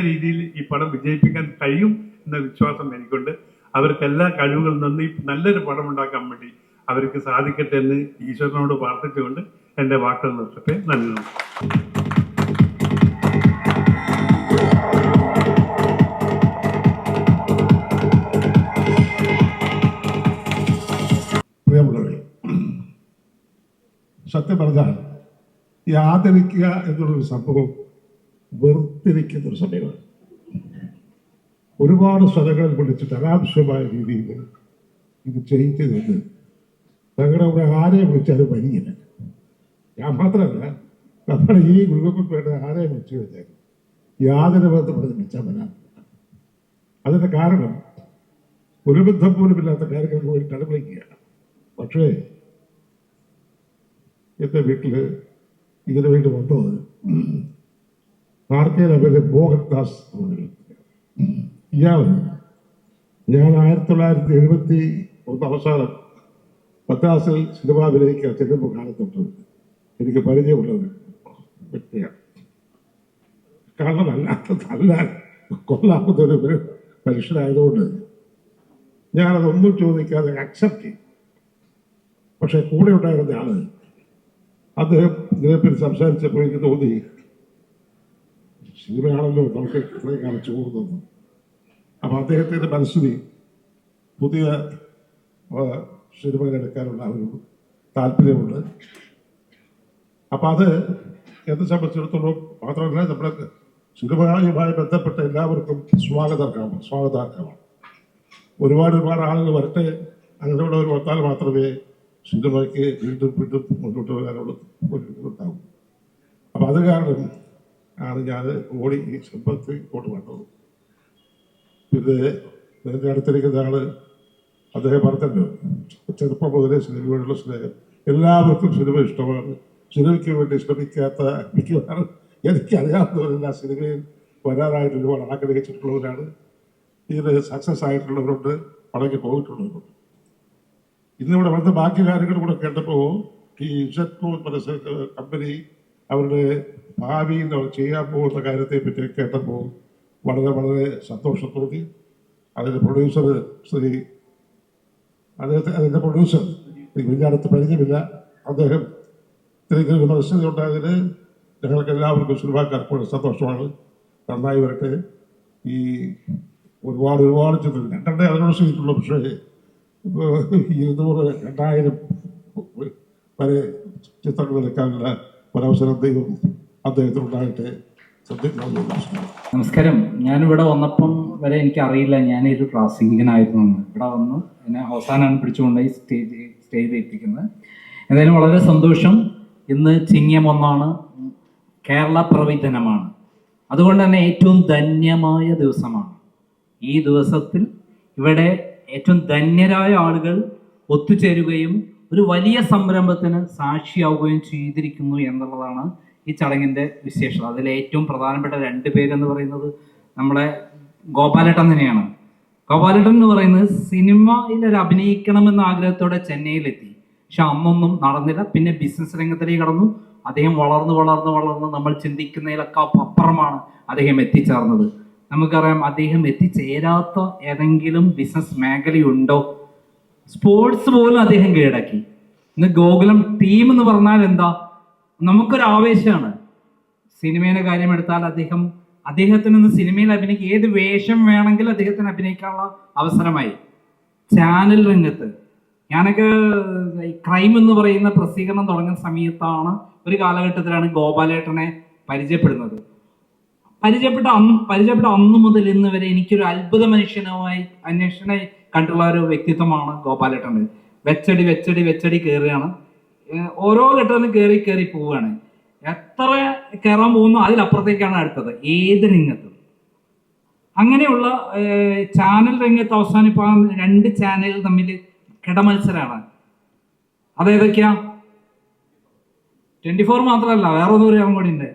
രീതിയിൽ ഈ പടം വിജയിപ്പിക്കാൻ കഴിയും എന്ന വിശ്വാസം എനിക്കുണ്ട്. അവർക്ക് എല്ലാ കഴിവുകളും നന്ദി നല്ലൊരു പടം ഉണ്ടാക്കാൻ വേണ്ടി അവർക്ക് സാധിക്കട്ടെ എന്ന് ഈശ്വരനോട് പ്രാർത്ഥിച്ചുകൊണ്ട് എൻ്റെ വാക്കുകൾ നിർത്തട്ടെ. നന്ദി. പ്രിയമുള്ളവരെ, സത്യം പറഞ്ഞാൽ ഈ ആദരിക്കുക എന്നുള്ളൊരു സംഭവം വെറുത്തിരിക്കുന്നൊരു സമയമാണ്. ഒരുപാട് സ്ഥലങ്ങളിൽ വിളിച്ചിട്ട് അനാവശ്യമായ രീതിയിൽ ഇത് ചെയ്യിച്ചതെന്ന് ഞങ്ങളുടെ ഇവിടെ ആരെയും വിളിച്ചാലും വരികയില്ല. ഞാൻ മാത്രമല്ല, നമ്മൾ ഈ ഗ്രൂപ്പിൽപ്പെട്ട ആരെ വിളിച്ചു കഴിഞ്ഞാൽ യാതൊരു ബന്ധപ്പെടുത്തി വിളിച്ചാൽ വരാൻ. അതിൻ്റെ കാരണം ഒരു ബന്ധം പോലുമില്ലാത്ത കാര്യങ്ങൾക്ക് വേണ്ടിയിട്ടാണ് വിളിക്കുക. പക്ഷേ എൻ്റെ വീട്ടിൽ ഇതിനു വേണ്ടി വന്നത് ആർക്കേലവരെ മോഹൻദാസ് ഇയാൾ ഞാൻ 1971 അവസാനം മദ്രാസിൽ സിനിമാവിലേക്ക് ചെല്ലുമ്പോൾ കാലത്തൊട്ട് എനിക്ക് പരിചയമുള്ള ഒരു വ്യക്തിയാണ്. കാരണം നല്ല കൊല്ലാവുന്ന ഒരു മനുഷ്യനായതുകൊണ്ട് ഞാനതൊന്നും ചോദിക്കാതെ അക്സെപ്റ്റ് ചെയ്യും. പക്ഷെ കൂടെ ഉണ്ടായിരുന്ന ആള് അദ്ദേഹം ഇതിനെപ്പറ്റി സംസാരിച്ചപ്പോൾ എനിക്ക് തോന്നി സിനിമയാണല്ലോ നമുക്ക് ഇത്രയും കാലം ചോർന്നത്. അപ്പം അദ്ദേഹത്തിൻ്റെ മനസ്സിൽ പുതിയ സിനിമകൾ എടുക്കാനുള്ള ഒരു താല്പര്യമുണ്ട്. അപ്പം അത് എന്നെ സംബന്ധിച്ചിടത്തോളം മാത്രമല്ല നമ്മുടെ സിനിമയുമായി ബന്ധപ്പെട്ട എല്ലാവർക്കും സ്വാഗതാർഹമാണ്. ഒരുപാട് ആളുകൾ വരട്ടെ, അങ്ങനെയുള്ളവർ വന്നാൽ മാത്രമേ സിനിമയ്ക്ക് വീണ്ടും മുന്നോട്ട് വരാനുള്ള ഉണ്ടാവും. അപ്പം അത് കാരണം ആണ് ഞാൻ ഓടി ഈ സമ്പത്ത് ഇങ്ങോട്ട് വന്നത്. പിന്നെ എൻ്റെ അടുത്തിരിക്കുന്ന ആള് അദ്ദേഹം പറഞ്ഞല്ലോ, ചെറുപ്പം മുതലേ സിനിമയോടുള്ള സ്നേഹം. എല്ലാവർക്കും സിനിമ ഇഷ്ടമാണ്. സിനിമയ്ക്ക് വേണ്ടി ശ്രമിക്കാത്ത മിക്കവാറും എനിക്കറിയാവുന്നവരെല്ലാം സിനിമയിൽ വരാനായിട്ട് ഒരുപാട് ആഗ്രഹിച്ചിട്ടുള്ളവരാണ്. ഇതിൽ സക്സസ് ആയിട്ടുള്ളവരുണ്ട്, പടങ്ങി പോയിട്ടുള്ളവരുണ്ട്. ഇന്നിവിടെ വന്ന ബാക്കി കാര്യങ്ങൾ കൂടെ കേട്ടപ്പോൾ ഈ ഇസെറ്റ്കോ കമ്പനി അവരുടെ ഭാവിയിൽ അവർ ചെയ്യാൻ പോകുന്ന കാര്യത്തെ പറ്റി കേട്ടപ്പോൾ വളരെ സന്തോഷം തോന്നി. അതിൻ്റെ പ്രൊഡ്യൂസർ അതിൻ്റെ പ്രൊഡ്യൂസർ വലിയ അടുത്ത് പരിചയമില്ല. അദ്ദേഹം ഇത്രയും മനസ്സിൽ ഉണ്ടായതിന് ഞങ്ങൾക്ക് എല്ലാവർക്കും സിനിമാക്കാർക്കും സന്തോഷമാണ്. നന്നായി വരട്ടെ. ഈ ഒരുപാട് ചിത്രം 2 അതിനോട് ചെയ്തിട്ടുള്ളൂ. പക്ഷേ 200, 2000 വരെ ചിത്രങ്ങൾ എടുക്കാനുള്ള ഒരവസരം ദൈവം അദ്ദേഹത്തിനുണ്ടായിട്ട് നമസ്കാരം. ഞാനിവിടെ വന്നപ്പം വരെ എനിക്കറിയില്ല ഞാനൊരു ക്ലാസിക്കനായിരുന്നു. ഇവിടെ വന്നു എന്നെ അവസാനമാണ് പിടിച്ചുകൊണ്ടായി സ്റ്റേജിൽ എത്തിക്കുന്നത്. എന്തായാലും വളരെ സന്തോഷം. ഇന്ന് ചിങ്ങം 1 കേരള പിറവി ദിനമാണ്. അതുകൊണ്ട് തന്നെ ഏറ്റവും ധന്യമായ ദിവസമാണ്. ഈ ദിവസത്തിൽ ഇവിടെ ഏറ്റവും ധന്യരായ ആളുകൾ ഒത്തുചേരുകയും ഒരു വലിയ സംരംഭത്തിന് സാക്ഷിയാവുകയും ചെയ്തിരിക്കുന്നു എന്നുള്ളതാണ് ഈ ചടങ്ങിൻ്റെ വിശേഷത. അതിൽ ഏറ്റവും പ്രധാനപ്പെട്ട 2 പേരെന്ന് പറയുന്നത് നമ്മളെ ഗോപാലേട്ടൻ തന്നെയാണ്. ഗോപാലേട്ടൻ എന്ന് പറയുന്നത് സിനിമയിൽ അഭിനയിക്കണമെന്ന ആഗ്രഹത്തോടെ ചെന്നൈയിലെത്തി. പക്ഷെ അന്നൊന്നും നടന്നില്ല. പിന്നെ ബിസിനസ് രംഗത്തിലേക്ക് കടന്നു. അദ്ദേഹം വളർന്ന് നമ്മൾ ചിന്തിക്കുന്നതിലൊക്കെ അപ്പുറമാണ് അദ്ദേഹം എത്തിച്ചേർന്നത്. നമുക്കറിയാം, അദ്ദേഹം എത്തിച്ചേരാത്ത ഏതെങ്കിലും ബിസിനസ് മേഖലയുണ്ടോ? സ്പോർട്സ് പോലും അദ്ദേഹം കീഴടക്കി. ഇന്ന് ഗോകുലം ടീം എന്ന് പറഞ്ഞാൽ എന്താ? നമുക്കൊരു ആവേശമാണ്. സിനിമയുടെ കാര്യം എടുത്താൽ അദ്ദേഹത്തിന് ഇന്ന് സിനിമയിൽ അഭിനയിക്കുക, ഏത് വേഷം വേണമെങ്കിലും അദ്ദേഹത്തിന് അഭിനയിക്കാനുള്ള അവസരമായി. ചാനൽ രംഗത്ത് ഞാനൊക്കെ ക്രൈം എന്ന് പറയുന്ന പ്രസിദ്ധീകരണം തുടങ്ങുന്ന സമയത്താണ്, ഒരു കാലഘട്ടത്തിലാണ് ഗോപാലേട്ടനെ പരിചയപ്പെടുന്നത്. പരിചയപ്പെട്ട അന്ന് മുതൽ ഇന്ന് വരെ എനിക്കൊരു അത്ഭുത അന്വേഷണമായി കണ്ടുള്ള ഒരു വ്യക്തിത്വമാണ് ഗോപാലേട്ടൻ്റെ. വെച്ചടി കയറുകയാണ്. ഓരോ ഘട്ടത്തിലും കയറി പോവുകയാണ്. എത്ര കയറാൻ പോകുന്നു അതിലപ്പുറത്തേക്കാണ് അടുത്തത് ഏത് രംഗത്തും. അങ്ങനെയുള്ള ചാനൽ രംഗത്ത് അവസാനിപ്പാൻ 2 ചാനലുകൾ തമ്മിൽ കിടമത്സരമാണ്. അതേതൊക്കെയാ? 24 മാത്രമല്ല, വേറെ ഒന്നും കൂടി ഉണ്ട്.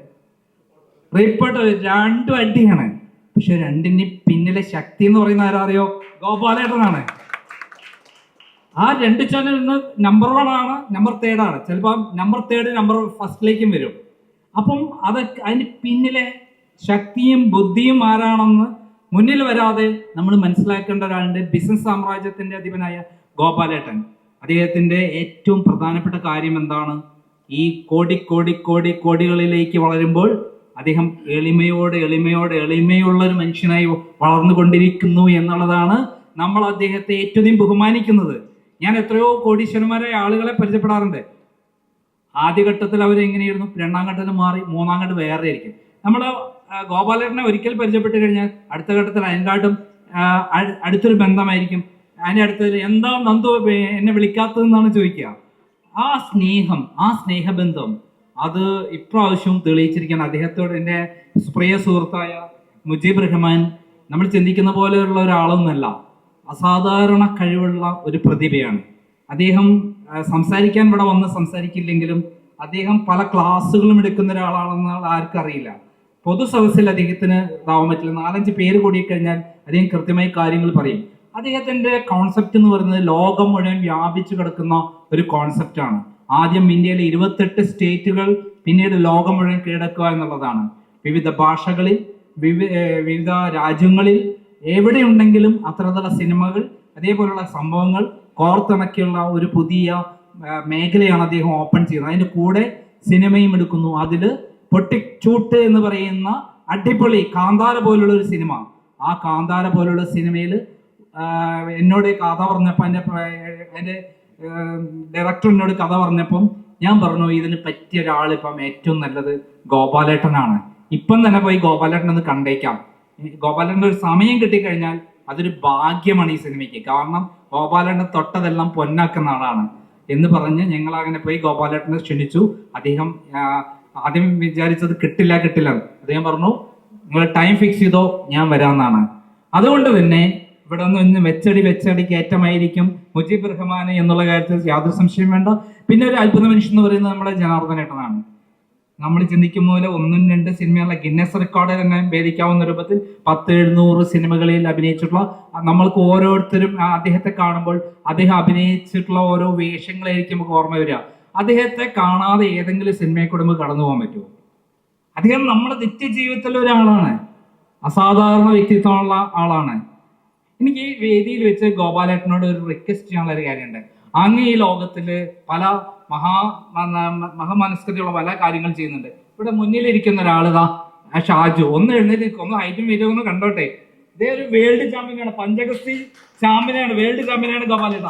റിപ്പോർട്ട് 2 അടിയാണ്. പക്ഷെ 2ന്റെ പിന്നിലെ ശക്തി എന്ന് പറയുന്ന ആരറിയോ? ഗോപാലേട്ടനാണ്. ആ 2 ചാനൽ ഇന്ന് നമ്പർ 1 ആണ്, നമ്പർ 3 ആണ്. ചിലപ്പോൾ നമ്പർ 3 നമ്പർ 1ലേക്കും വരും. അപ്പം അതിന് പിന്നിലെ ശക്തിയും ബുദ്ധിയും ആരാണെന്ന് മുന്നിൽ വരാതെ നമ്മൾ മനസ്സിലാക്കേണ്ട ഒരാളുടെ ബിസിനസ് സാമ്രാജ്യത്തിന്റെ അധിപനായ ഗോപാലേട്ടൻ. അദ്ദേഹത്തിന്റെ ഏറ്റവും പ്രധാനപ്പെട്ട കാര്യം എന്താണ്? ഈ കോടികളിലേക്ക് വളരുമ്പോൾ അദ്ദേഹം എളിമയുള്ള ഒരു മനുഷ്യനായി വളർന്നുകൊണ്ടിരിക്കുന്നു എന്നുള്ളതാണ് നമ്മൾ അദ്ദേഹത്തെ ഏറ്റവും ബഹുമാനിക്കുന്നത്. ഞാൻ എത്രയോ കോടീശ്വരന്മാരായ ആളുകളെ പരിചയപ്പെടാറുണ്ട്. ആദ്യഘട്ടത്തിൽ അവരെങ്ങനെയായിരുന്നു, 2ാം ഘട്ടത്തിൽ മാറി, 3ാം ഘട്ടം വേറെ ആയിരിക്കും. നമ്മൾ ഗോപാലേട്ടനെ ഒരിക്കൽ പരിചയപ്പെട്ട് കഴിഞ്ഞാൽ അടുത്ത ഘട്ടത്തിൽ അതിൻ്റെയായിട്ടും അടുത്തൊരു ബന്ധമായിരിക്കും. അതിൻ്റെ അടുത്തത് എന്താ നന്ദു എന്നെ വിളിക്കാത്തതെന്നാണ് ചോദിക്കുക. ആ സ്നേഹബന്ധം, അത് ഇപ്രാവശ്യവും തെളിയിച്ചിരിക്കുകയാണ്. അദ്ദേഹത്തോട് എൻ്റെ പ്രിയ സുഹൃത്തായ മുജീബ് റഹ്മാൻ നമ്മൾ ചിന്തിക്കുന്ന പോലെയുള്ള ഒരാളൊന്നല്ല, അസാധാരണ കഴിവുള്ള ഒരു പ്രതിഭയാണ് അദ്ദേഹം. സംസാരിക്കാൻ ഇവിടെ വന്ന് സംസാരിക്കില്ലെങ്കിലും അദ്ദേഹം പല ക്ലാസ്സുകളും എടുക്കുന്ന ഒരാളാണെന്ന് ആർക്കറിയില്ല. പൊതു സദസ്സിൽ അദ്ദേഹത്തിന് ഇതാവാൻ പറ്റില്ല. 4-5 പേര് കൂടിക്കഴിഞ്ഞാൽ അദ്ദേഹം കൃത്യമായി കാര്യങ്ങൾ പറയും. അദ്ദേഹത്തിന്റെ കോൺസെപ്റ്റ് എന്ന് പറയുന്നത് ലോകം മുഴുവൻ വ്യാപിച്ചു കിടക്കുന്ന ഒരു കോൺസെപ്റ്റാണ്. ആദ്യം ഇന്ത്യയിലെ 28 സ്റ്റേറ്റുകൾ, പിന്നീട് ലോകം മുഴുവൻ കീഴടക്കുക എന്നുള്ളതാണ്. വിവിധ ഭാഷകളിൽ, വിവിധ രാജ്യങ്ങളിൽ എവിടെയുണ്ടെങ്കിലും അത്തരത്തിലുള്ള സിനിമകൾ, അതേപോലുള്ള സംഭവങ്ങൾ കോർത്തിണക്കിയുള്ള ഒരു പുതിയ മേഖലയാണ് അദ്ദേഹം ഓപ്പൺ ചെയ്യുന്നത്. അതിൻ്റെ കൂടെ സിനിമയും എടുക്കുന്നു. അതിൽ പൊട്ടിച്ചൂട്ട് എന്ന് പറയുന്ന അടിപൊളി കാന്താര പോലുള്ള ഒരു സിനിമ, ആ കാന്താര പോലുള്ള സിനിമയിൽ എന്നോട് കഥ പറഞ്ഞപ്പോൾ എൻ്റെ ഡയറക്ടർ എന്നോട് കഥ പറഞ്ഞപ്പം ഞാൻ പറഞ്ഞു ഇതിന് പറ്റിയ ഒരാൾ ഇപ്പം ഏറ്റവും നല്ലത് ഗോപാലേട്ടനാണ്. ഇപ്പം തന്നെ പോയി ഗോപാലേട്ടൻ ഒന്ന് കണ്ടേക്കാം. ഗോപാലേട്ടൻ്റെ ഒരു സമയം കിട്ടിക്കഴിഞ്ഞാൽ അതൊരു ഭാഗ്യമാണ് ഈ സിനിമയ്ക്ക്. കാരണം ഗോപാലേട്ടൻ തൊട്ടതെല്ലാം പൊന്നാക്കുന്ന ആളാണ് എന്ന് പറഞ്ഞ് ഞങ്ങൾ അങ്ങനെ പോയി ഗോപാലേട്ടനെ ക്ഷണിച്ചു. അദ്ദേഹം ആദ്യം വിചാരിച്ചത് കിട്ടില്ല. അദ്ദേഹം പറഞ്ഞു നിങ്ങൾ ടൈം ഫിക്സ് ചെയ്തോ, ഞാൻ വരാമെന്നാണ്. അതുകൊണ്ട് തന്നെ ഇവിടെ നിന്ന് വെച്ചടി കയറ്റമായിരിക്കും മുജീബ് റഹ്മാൻ എന്നുള്ള കാര്യത്തിൽ യാതൊരു സംശയം വേണ്ട. പിന്നെ ഒരു അത്ഭുത മനുഷ്യൻ എന്ന് പറയുന്നത് നമ്മുടെ ജനാർദ്ദനേട്ടനാണ്. നമ്മൾ ചിന്തിക്കുന്ന പോലെ 1-2 സിനിമയുള്ള ഗിന്നസ് റെക്കോർഡ് തന്നെ ഭേദിക്കാവുന്ന രൂപത്തിൽ 1000-700 സിനിമകളിൽ അഭിനയിച്ചിട്ടുള്ള നമ്മൾക്ക് ഓരോരുത്തരും അദ്ദേഹത്തെ കാണുമ്പോൾ അദ്ദേഹം അഭിനയിച്ചിട്ടുള്ള ഓരോ വേഷങ്ങളായിരിക്കും നമുക്ക് ഓർമ്മ വരിക. അദ്ദേഹത്തെ കാണാതെ ഏതെങ്കിലും സിനിമയെ കൂടെ നമുക്ക് കടന്നു പോകാൻ പറ്റുമോ? അദ്ദേഹം നമ്മുടെ നിത്യജീവിതത്തിലെ ഒരാളാണ്, അസാധാരണ വ്യക്തിത്വമുള്ള ആളാണ്. എനിക്ക് ഈ വേദിയിൽ വെച്ച് ഗോപാലേട്ടനോട് ഒരു റിക്വസ്റ്റ് ചെയ്യാനുള്ള ഒരു കാര്യമുണ്ട്. അങ്ങ് ഈ ലോകത്തിൽ പല മഹാമനസ്കതയുള്ള പല കാര്യങ്ങൾ ചെയ്യുന്നുണ്ട്. ഇവിടെ മുന്നിലിരിക്കുന്ന ഒരാളിതാ ഷാജു, ഒന്ന് എഴുന്നേറ്റ് ഒന്ന് ഹൈറ്റും വെയിറ്റും ഒന്ന് കണ്ടോട്ടെ. ഇതേ ഒരു വേൾഡ് ചാമ്പ്യനാണ്, പഞ്ചഗസ്തി ചാമ്പ്യനാണ്, വേൾഡ് ചാമ്പ്യനാണ് ഗോപാലേട്ട.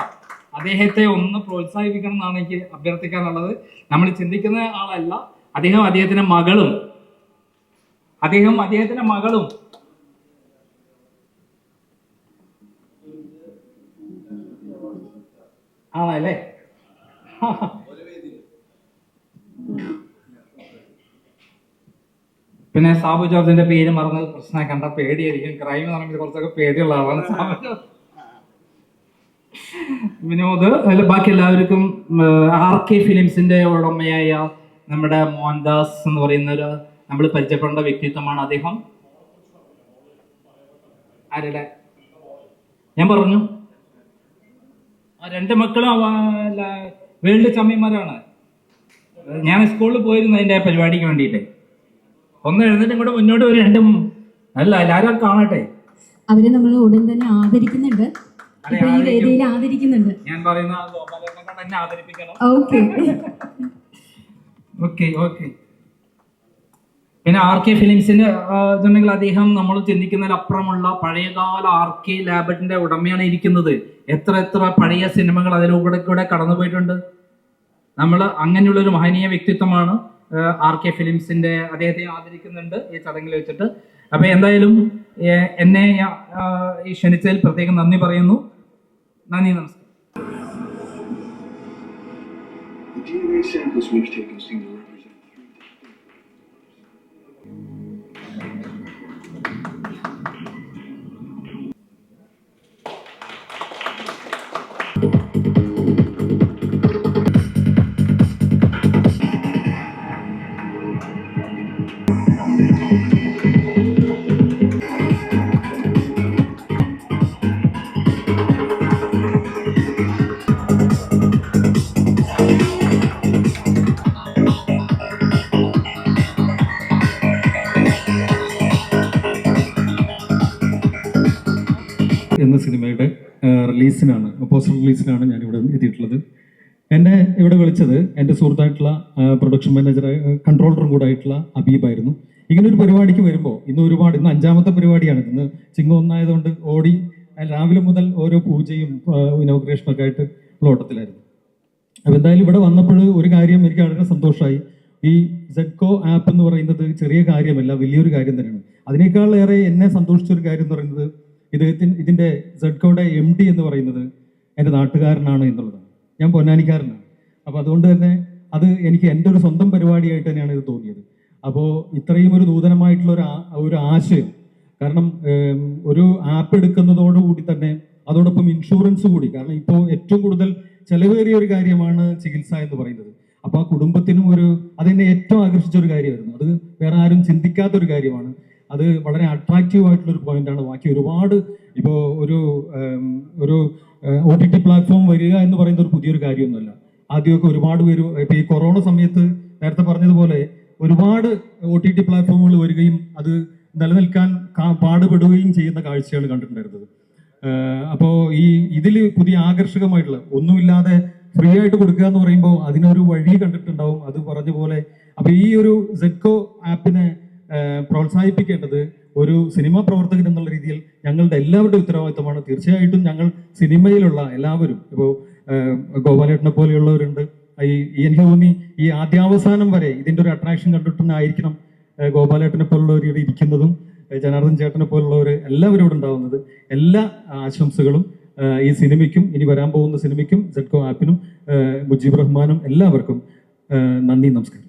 അദ്ദേഹത്തെ ഒന്ന് പ്രോത്സാഹിപ്പിക്കണം എന്നാണ് എനിക്ക് അഭ്യർത്ഥിക്കാനുള്ളത്. നമ്മൾ ചിന്തിക്കുന്ന ആളല്ല അദ്ദേഹം. അദ്ദേഹത്തിന്റെ മകളും ആണല്ലേ. പിന്നെ സാബു ജോർജിന്റെ പേര് മറന്നത് പ്രശ്നമായി കണ്ട പേടിയായിരിക്കും. ക്രൈം എന്ന് പറയുമ്പോൾ കുറച്ചൊക്കെ പേടിയുള്ള ആളാണ് സാബു ജോർജ്. വിനോദ്, ബാക്കി എല്ലാവർക്കും RK ഫിലിംസിന്റെ ഉടമയായ നമ്മുടെ മോഹൻദാസ് എന്ന് പറയുന്ന ഒരു നമ്മൾ പരിചയപ്പെടേണ്ട വ്യക്തിത്വമാണ് അദ്ദേഹം. ആരുടെ ഞാൻ പറഞ്ഞു, 2 മക്കളും വേൾഡ് ചാമ്പ്യന്മാരാണ്. ഞാൻ സ്കൂളിൽ പോയിരുന്നു അതിന്റെ പരിപാടിക്ക് വേണ്ടിയിട്ട്. ഒന്ന് എഴുന്നേറ്റ് ഇങ്ങോട്ട് മുന്നോട്ട് ഒരു 2 അല്ല എല്ലാവരും കാണട്ടെ. അവരെ നമ്മൾ ഉടൻ തന്നെ ആദരിക്കുന്നുണ്ട്. ഈ വേദിയിൽ ആദരിക്കുന്നുണ്ട്. ഞാൻ പറയുന്ന ഗോപാലേട്ടനെ തന്നെ ആദരിപ്പിക്കണം. ഓക്കെ. പിന്നെ RK ഫിലിംസിന്റെ ഇതുണ്ടെങ്കിൽ അദ്ദേഹം നമ്മൾ ചിന്തിക്കുന്നതിലപ്പുറമുള്ള പഴയകാല RK ലാബിന്റെ ഉടമയാണ് ഇരിക്കുന്നത്. എത്ര പഴയ സിനിമകൾ അതിലൂടെ കടന്നു പോയിട്ടുണ്ട്. നമ്മൾ അങ്ങനെയുള്ള ഒരു മഹനീയ വ്യക്തിത്വമാണ് RK ഫിലിംസിന്റെ. അദ്ദേഹത്തെ ആദരിക്കുന്നുണ്ട് ഈ ചടങ്ങിൽ വെച്ചിട്ട്. അപ്പൊ എന്തായാലും എന്നെ ഈ ക്ഷണിച്ചതിൽ പ്രത്യേകം നന്ദി പറയുന്നു. നന്ദി, നമസ്കാരം. എന്ന സിനിമയുടെ പോസ്റ്റർ റിലീസിനാണ് ഞാനിവിടെ എത്തിയിട്ടുള്ളത്. എന്നെ ഇവിടെ വിളിച്ചത് എൻ്റെ സുഹൃത്തായിട്ടുള്ള പ്രൊഡക്ഷൻ മാനേജർ, കൺട്രോളറും കൂടെ ആയിട്ടുള്ള അബീബായിരുന്നു. ഇങ്ങനൊരു പരിപാടിക്ക് വരുമ്പോൾ ഇന്ന് 5ാമത്തെ പരിപാടിയാണ്. ഇന്ന് ചിങ്ങം 1 ആയതുകൊണ്ട് ഓടി രാവിലെ മുതൽ ഓരോ പൂജയും ഇനോഗ്രേഷനൊക്കെ ആയിട്ട് ഉള്ള ഓട്ടത്തിലായിരുന്നു. അപ്പോൾ എന്തായാലും ഇവിടെ വന്നപ്പോൾ ഒരു കാര്യം എനിക്ക് വളരെ സന്തോഷമായി. ഈ സെഡ്കോ ആപ്പ് എന്ന് പറയുന്നത് ചെറിയ കാര്യമല്ല, വലിയൊരു കാര്യം തന്നെയാണ്. അതിനേക്കാളേറെ എന്നെ സന്തോഷിച്ചൊരു കാര്യം എന്ന് പറയുന്നത് ഇതിൻ്റെ സെഡ്കോയുടെ MD എന്ന് പറയുന്നത് എൻ്റെ നാട്ടുകാരനാണ് എന്നുള്ളതാണ്. ഞാൻ പൊന്നാനിക്കാരനാണ്. അപ്പോൾ അതുകൊണ്ട് തന്നെ അത് എനിക്ക് എൻ്റെ ഒരു സ്വന്തം പരിപാടിയായിട്ട് തന്നെയാണ് ഇത് തോന്നിയത്. അപ്പോൾ ഇത്രയും ഒരു നൂതനമായിട്ടുള്ള ഒരു ആശയം, കാരണം ഒരു ആപ്പ് എടുക്കുന്നതോടുകൂടി തന്നെ അതോടൊപ്പം ഇൻഷുറൻസ് കൂടി, കാരണം ഇപ്പോൾ ഏറ്റവും കൂടുതൽ ചെലവേറിയ ഒരു കാര്യമാണ് ചികിത്സ എന്ന് പറയുന്നത്. അപ്പോൾ ആ കുടുംബത്തിനും അതെന്നെ ഏറ്റവും ആകർഷിച്ച ഒരു കാര്യമായിരുന്നു. അത് വേറെ ആരും ചിന്തിക്കാത്തൊരു കാര്യമാണ്. അത് വളരെ അട്രാക്റ്റീവ് ആയിട്ടുള്ള ഒരു പോയിന്റാണ്. ബാക്കി ഒരുപാട് ഇപ്പോൾ ഒരു OTT പ്ലാറ്റ്ഫോം വരിക എന്ന് പറയുന്ന ഒരു പുതിയൊരു കാര്യമൊന്നുമല്ല. ആദ്യമൊക്കെ ഒരുപാട് പേര് ഇപ്പോൾ ഈ കൊറോണ സമയത്ത് നേരത്തെ പറഞ്ഞതുപോലെ ഒരുപാട് OTT പ്ലാറ്റ്ഫോമുകൾ വരികയും അത് നിലനിൽക്കാൻ പാടുപെടുകയും ചെയ്യുന്ന കാഴ്ചയാണ് കണ്ടിട്ടുണ്ടായിരുന്നത്. അപ്പോൾ ഇതിൽ പുതിയ ആകർഷകമായിട്ടുള്ള ഒന്നുമില്ലാതെ ഫ്രീ ആയിട്ട് കൊടുക്കുക എന്ന് പറയുമ്പോൾ അതിനൊരു വഴി കണ്ടിട്ടുണ്ടാവും. അത് പറഞ്ഞ പോലെ അപ്പോൾ ഈ ഒരു സെഡ്കോ ആപ്പിനെ പ്രോത്സാഹിപ്പിക്കേണ്ടത് ഒരു സിനിമാ പ്രവർത്തകൻ എന്നുള്ള രീതിയിൽ ഞങ്ങളുടെ എല്ലാവരുടെയും ഉത്തരവാദിത്തമാണ്. തീർച്ചയായിട്ടും ഞങ്ങൾ സിനിമയിലുള്ള എല്ലാവരും, ഇപ്പോൾ ഗോപാലേട്ടനെ പോലെയുള്ളവരുണ്ട്, എനിക്ക് തോന്നി ഈ ആദ്യാവസാനം വരെ ഇതിൻ്റെ ഒരു അട്രാക്ഷൻ കണ്ടിട്ടുണ്ടായിരിക്കണം ഗോപാലേട്ടനെ പോലുള്ളവർ ഇവിടെ ഇരിക്കുന്നതും ജനാർദ്ദൻ ചേട്ടനെ പോലുള്ളവർ എല്ലാവരും ഇവിടെ ഉണ്ടാവുന്നത്. എല്ലാ ആശംസകളും ഈ സിനിമയ്ക്കും ഇനി വരാൻ പോകുന്ന സിനിമയ്ക്കും സെഡ്കോ ആപ്പിനും മുജീബ് റഹ്മാനും എല്ലാവർക്കും നന്ദി, നമസ്കാരം.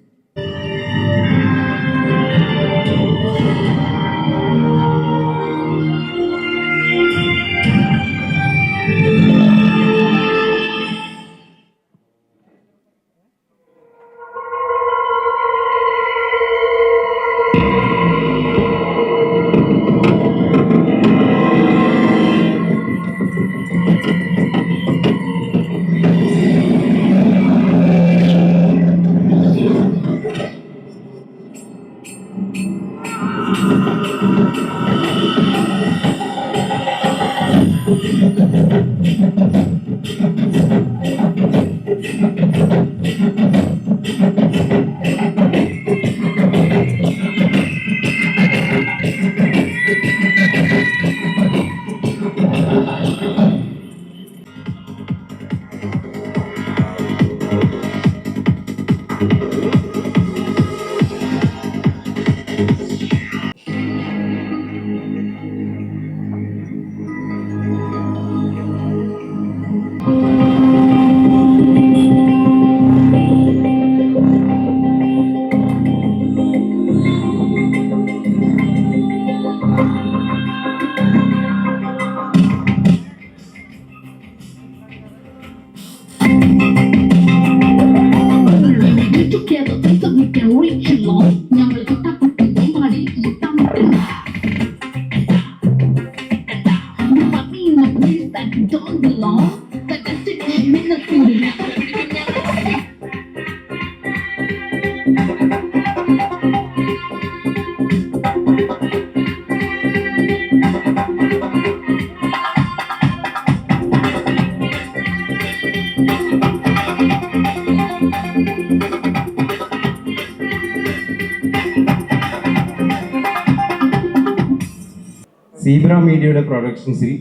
സീബ്ര മീഡിയയുടെ പ്രൊഡക്ഷൻസിൽ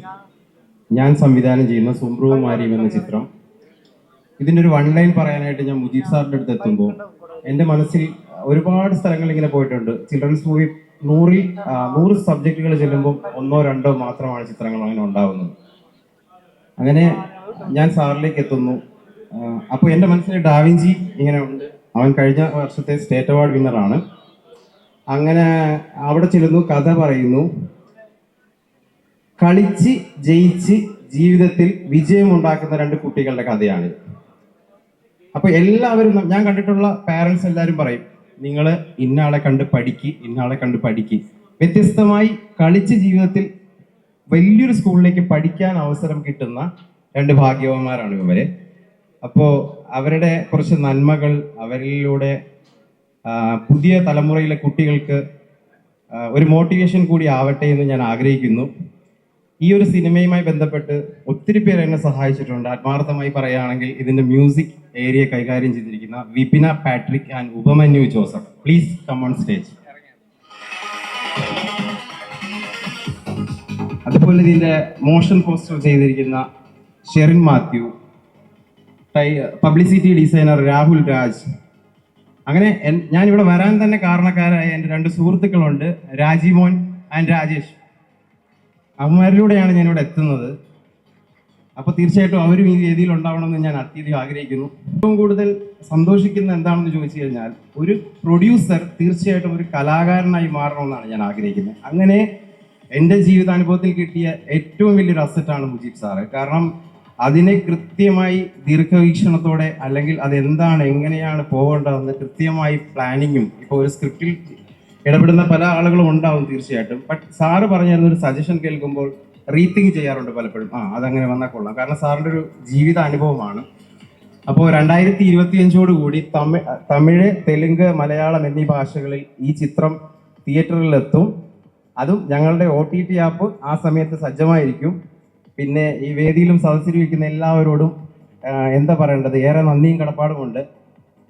ഞാൻ സംവിധാനം ചെയ്യുന്ന സുംബ്രുവും മാരിയും എന്ന ചിത്രം, ഇതിൻ്റെ ഒരു 1 ലൈൻ പറയാനായിട്ട് ഞാൻ മുജീബ് സാറിൻ്റെ അടുത്ത് എത്തുമ്പോൾ എൻ്റെ മനസ്സിൽ ഒരുപാട് സ്ഥലങ്ങൾ ഇങ്ങനെ പോയിട്ടുണ്ട്. ചിൽഡ്രൻസ് മൂവി 100 സബ്ജക്റ്റുകൾ ചെല്ലുമ്പോൾ 1 or 2 മാത്രമാണ് ചിത്രങ്ങൾ അങ്ങനെ ഉണ്ടാവുന്നത്. അങ്ങനെ ഞാൻ സാറിലേക്ക് എത്തുന്നു. അപ്പോൾ എൻ്റെ മനസ്സിൽ ഡാവിഞ്ചി ഇങ്ങനെ ഉണ്ട്. അവൻ കഴിഞ്ഞ വർഷത്തെ സ്റ്റേറ്റ് അവാർഡ് വിന്നറാണ്. അങ്ങനെ അവിടെ ചെല്ലുന്നു, കഥ പറയുന്നു. കളിച്ച് ജയിച്ച് ജീവിതത്തിൽ വിജയമുണ്ടാക്കുന്ന 2 കുട്ടികളുടെ കഥയാണ്. അപ്പൊ എല്ലാവരും, ഞാൻ കണ്ടിട്ടുള്ള പാരൻസ് എല്ലാവരും പറയും, നിങ്ങൾ ഇന്നയാളെ കണ്ട് പഠിക്ക്, ഇന്നയാളെ കണ്ട് പഠിക്ക്. വ്യത്യസ്തമായി കളിച്ച് ജീവിതത്തിൽ വലിയൊരു സ്കൂളിലേക്ക് പഠിക്കാൻ അവസരം കിട്ടുന്ന 2 ഭാഗ്യവാന്മാരാണ് ഇവര്. അപ്പോൾ അവരുടെ കുറച്ച് നന്മകൾ അവരിലൂടെ പുതിയ തലമുറയിലെ കുട്ടികൾക്ക് ഒരു മോട്ടിവേഷൻ കൂടി ആവട്ടെ എന്ന് ഞാൻ ആഗ്രഹിക്കുന്നു. ഈ ഒരു സിനിമയുമായി ബന്ധപ്പെട്ട് ഒത്തിരി പേര് എന്നെ സഹായിച്ചിട്ടുണ്ട്. ആത്മാർത്ഥമായി പറയുകയാണെങ്കിൽ ഇതിന്റെ മ്യൂസിക് ഏരിയ കൈകാര്യം ചെയ്തിരിക്കുന്ന Vipina Patrick and Upamanyu Joseph, please come on stage. അതുപോലെ ഇതിന്റെ മോഷൻ പോസ്റ്റർ ചെയ്തിരിക്കുന്ന ഷെറിൻ മാത്യു, പബ്ലിസിറ്റി ഡിസൈനർ രാഹുൽ രാജ്. അങ്ങനെ ഞാനിവിടെ വരാൻ തന്നെ കാരണക്കാരായ എൻ്റെ 2 സുഹൃത്തുക്കളുണ്ട്, രാജിമോൻ ആൻഡ് രാജേഷ്. അവന്മാരിലൂടെയാണ് ഞാനിവിടെ എത്തുന്നത്. അപ്പോൾ തീർച്ചയായിട്ടും അവരും ഈ വേദിയിൽ ഉണ്ടാവണമെന്ന് ഞാൻ അത്യധികം ആഗ്രഹിക്കുന്നു. ഏറ്റവും കൂടുതൽ സന്തോഷിക്കുന്ന എന്താണെന്ന് ചോദിച്ചു കഴിഞ്ഞാൽ, ഒരു പ്രൊഡ്യൂസർ തീർച്ചയായിട്ടും ഒരു കലാകാരനായി മാറണമെന്നാണ് ഞാൻ ആഗ്രഹിക്കുന്നത്. അങ്ങനെ എൻ്റെ ജീവിതാനുഭവത്തിൽ കിട്ടിയ ഏറ്റവും വലിയൊരു അസറ്റാണ് മുജീബ് സാറ്. കാരണം അതിനെ കൃത്യമായി ദീർഘവീക്ഷണത്തോടെ, അല്ലെങ്കിൽ അതെന്താണ് എങ്ങനെയാണ് പോകേണ്ടതെന്ന് കൃത്യമായി പ്ലാനിങ്ങും, ഇപ്പോൾ ഒരു സ്ക്രിപ്റ്റിൽ ഇടപെടുന്ന പല ആളുകളും ഉണ്ടാവും തീർച്ചയായിട്ടും. ബട്ട് സാറ് പറഞ്ഞിരുന്ന ഒരു സജഷൻ കേൾക്കുമ്പോൾ റീതിങ്ക് ചെയ്യാറുണ്ട് പലപ്പോഴും. അതങ്ങനെ വന്നാൽ കൊള്ളാം. കാരണം സാറിൻ്റെ ഒരു ജീവിത അനുഭവമാണ്. അപ്പോൾ 2025 കൂടി തമിഴ്, തെലുങ്ക്, മലയാളം എന്നീ ഭാഷകളിൽ ഈ ചിത്രം തിയേറ്ററിലെത്തും. അതും ഞങ്ങളുടെ OTT ആപ്പ് ആ സമയത്ത് സജ്ജമായിരിക്കും. പിന്നെ ഈ വേദിയിലും സദസ്സിലിരിക്കുന്ന എല്ലാവരോടും എന്താ പറയേണ്ടത്, ഏറെ നന്ദിയും കടപ്പാടുമുണ്ട്.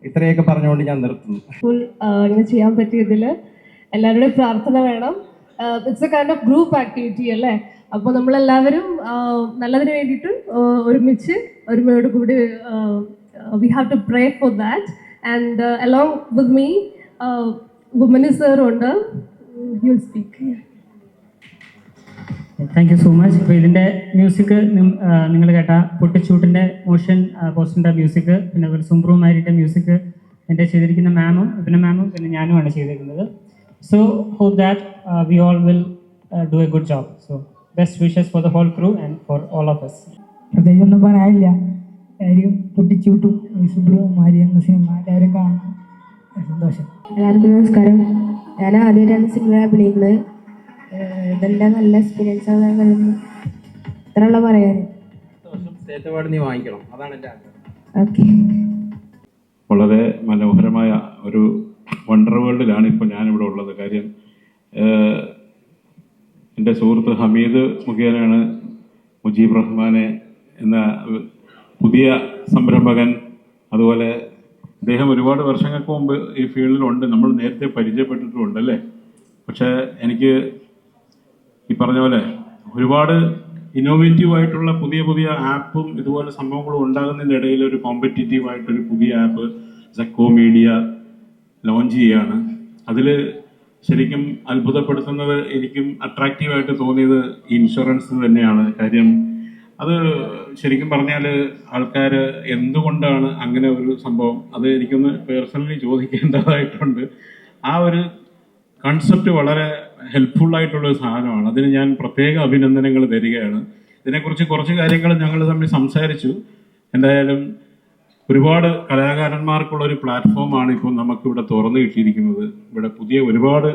ഇത്രയൊക്കെ പറഞ്ഞുകൊണ്ട് ഞാൻ നിർത്തുന്നു. ഇങ്ങനെ ചെയ്യാൻ പറ്റിയതിൽ എല്ലാവരുടെയും പ്രാർത്ഥന വേണം. It's a kind of group activity അല്ലേ? അപ്പോൾ നമ്മളെല്ലാവരും നല്ലതിന് വേണ്ടിയിട്ട് ഒരുമിച്ച് ഒരുമയോട് കൂടി we have to pray for that. And along with me വുമനി സർ ഉണ്ട്. You will speak. Thank you so much. അപ്പോൾ ഇതിൻ്റെ മ്യൂസിക് നിങ്ങൾ കേട്ട പൊട്ടിച്ചൂട്ടിൻ്റെ മോഷൻ പോസ്റ്ററിൻ്റെ മ്യൂസിക്, പിന്നെ അതുപോലെ സുംബ്രുമാരിയുടെ മ്യൂസിക് എൻ്റെ ചെയ്തിരിക്കുന്ന മാമും പിന്നെ ഞാനുമാണ് ചെയ്തിരിക്കുന്നത്. So hope that we all will do a good job. So best wishes for the whole crew and for all of us. പ്രത്യേകിച്ചൊന്നും പറയാനില്ല. എല്ലാവരും പൊട്ടിച്ചൂട്ടും സുബ്രുമാരി എന്ന സിനിമ എല്ലാവരും കാണണം. സന്തോഷം. എല്ലാവർക്കും നമസ്കാരം. ഞാൻ ആദ്യമായിട്ടാണ് സിനിമ അഭിനയിക്കുന്നത്. ഇതെല്ലാം നല്ല എക്സ്പീരിയൻസ് ആണ്. ഇത്രയുള്ള പറയാൻ. സ്റ്റേറ്റ് അവാർഡ് നീ വാങ്ങിക്കണം, അതാണ് എൻ്റെ ആഗ്രഹം. ഓക്കെ. വളരെ മനോഹരമായ ഒരു വണ്ടർ വേൾഡിലാണ് ഇപ്പോൾ ഞാനിവിടെ ഉള്ളത്. കാര്യം എൻ്റെ സുഹൃത്ത് ഹമീദ് മുഖേനയാണ് മുജീബ് റഹ്മാനെ എന്ന പുതിയ സംരംഭകൻ, അതുപോലെ അദ്ദേഹം ഒരുപാട് വർഷങ്ങൾക്ക് മുമ്പ് ഈ ഫീൽഡിലുണ്ട്, നമ്മൾ നേരത്തെ പരിചയപ്പെട്ടിട്ടുമുണ്ട് അല്ലേ. പക്ഷേ എനിക്ക് ഈ പറഞ്ഞ പോലെ ഒരുപാട് ഇന്നോവേറ്റീവ് ആയിട്ടുള്ള പുതിയ പുതിയ ആപ്പും ഇതുപോലെ സംഭവങ്ങളും ഉണ്ടാകുന്നതിൻ്റെ ഇടയിൽ ഒരു കോമ്പറ്റീറ്റീവായിട്ടൊരു പുതിയ ആപ്പ് സെഡ്കോ മീഡിയ ലോഞ്ച് ചെയ്യുകയാണ്. അതിൽ ശരിക്കും അത്ഭുതപ്പെടുത്തുന്നത്, എനിക്കും അട്രാക്റ്റീവായിട്ട് തോന്നിയത് ഇൻഷുറൻസ് തന്നെയാണ്. കാര്യം അത് ശരിക്കും പറഞ്ഞാൽ ആൾക്കാർ എന്തുകൊണ്ടാണ് അങ്ങനെ ഒരു സംഭവം, അത് എനിക്കൊന്ന് പേഴ്സണലി ചോദിക്കേണ്ടതായിട്ടുണ്ട്. ആ ഒരു കൺസെപ്റ്റ് വളരെ ഹെൽപ്ഫുള്ളായിട്ടുള്ളൊരു സാധനമാണ്. അതിന് ഞാൻ പ്രത്യേക അഭിനന്ദനങ്ങൾ തരികയാണ്. ഇതിനെക്കുറിച്ച് കുറച്ച് കാര്യങ്ങൾ ഞങ്ങൾ തമ്മിൽ സംസാരിച്ചു. എന്തായാലും ഒരുപാട് കലാകാരന്മാർക്കുള്ളൊരു പ്ലാറ്റ്ഫോമാണ് ഇപ്പോൾ നമുക്കിവിടെ തുറന്നു കിട്ടിയിരിക്കുന്നത്. ഇവിടെ പുതിയ ഒരുപാട്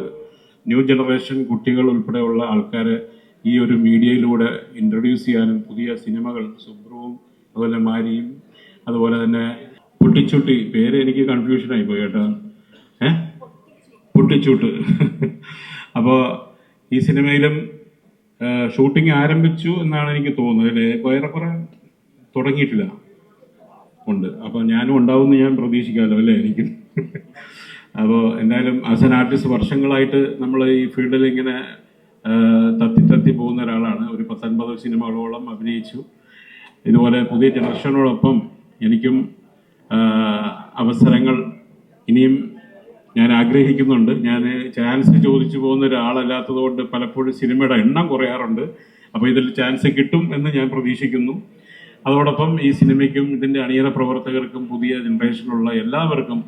ന്യൂ ജനറേഷൻ കുട്ടികൾ ഉൾപ്പെടെയുള്ള ആൾക്കാരെ ഈ ഒരു മീഡിയയിലൂടെ ഇൻട്രൊഡ്യൂസ് ചെയ്യാനും പുതിയ സിനിമകൾ, സുബ്രുവും അതുപോലെ മാരിയും അതുപോലെ തന്നെ പൊട്ടിച്ചുട്ടി, പേര് എനിക്ക് കൺഫ്യൂഷനായി പോയി കേട്ടോ, പൊട്ടിച്ചൂട്ട്. അപ്പോൾ ഈ സിനിമയിലും ഷൂട്ടിംഗ് ആരംഭിച്ചു എന്നാണ് എനിക്ക് തോന്നുന്നത് അല്ലേ? ഏറെക്കുറെ തുടങ്ങിയിട്ടില്ല, ഉണ്ട്. അപ്പോൾ ഞാനും ഉണ്ടാവുമെന്ന് ഞാൻ പ്രതീക്ഷിക്കാമല്ലോ അല്ലേ എനിക്ക്. അപ്പോൾ എന്തായാലും ആസ് എൻ ആർട്ടിസ്റ്റ് വർഷങ്ങളായിട്ട് നമ്മൾ ഈ ഫീൽഡിൽ ഇങ്ങനെ തത്തി പോകുന്ന ഒരാളാണ്. ഒരു 19 സിനിമകളോളം അഭിനയിച്ചു. ഇതുപോലെ പുതിയ ജനറേഷനോടൊപ്പം എനിക്കും അവസരങ്ങൾ ഇനിയും ഞാൻ ആഗ്രഹിക്കുന്നുണ്ട്. ഞാൻ ചാൻസ് ചോദിച്ചു പോകുന്ന ഒരാളല്ലാത്തത് കൊണ്ട് പലപ്പോഴും സിനിമയുടെ എണ്ണം കുറയാറുണ്ട്. അപ്പോൾ ഇതിൽ ചാൻസ് കിട്ടും എന്ന് ഞാൻ പ്രതീക്ഷിക്കുന്നു. അതോടൊപ്പം ഈ സിനിമയ്ക്കും ഇതിൻ്റെ അണിയറ പ്രവർത്തകർക്കും പുതിയ ജനറേഷനിലുള്ള എല്ലാവർക്കും,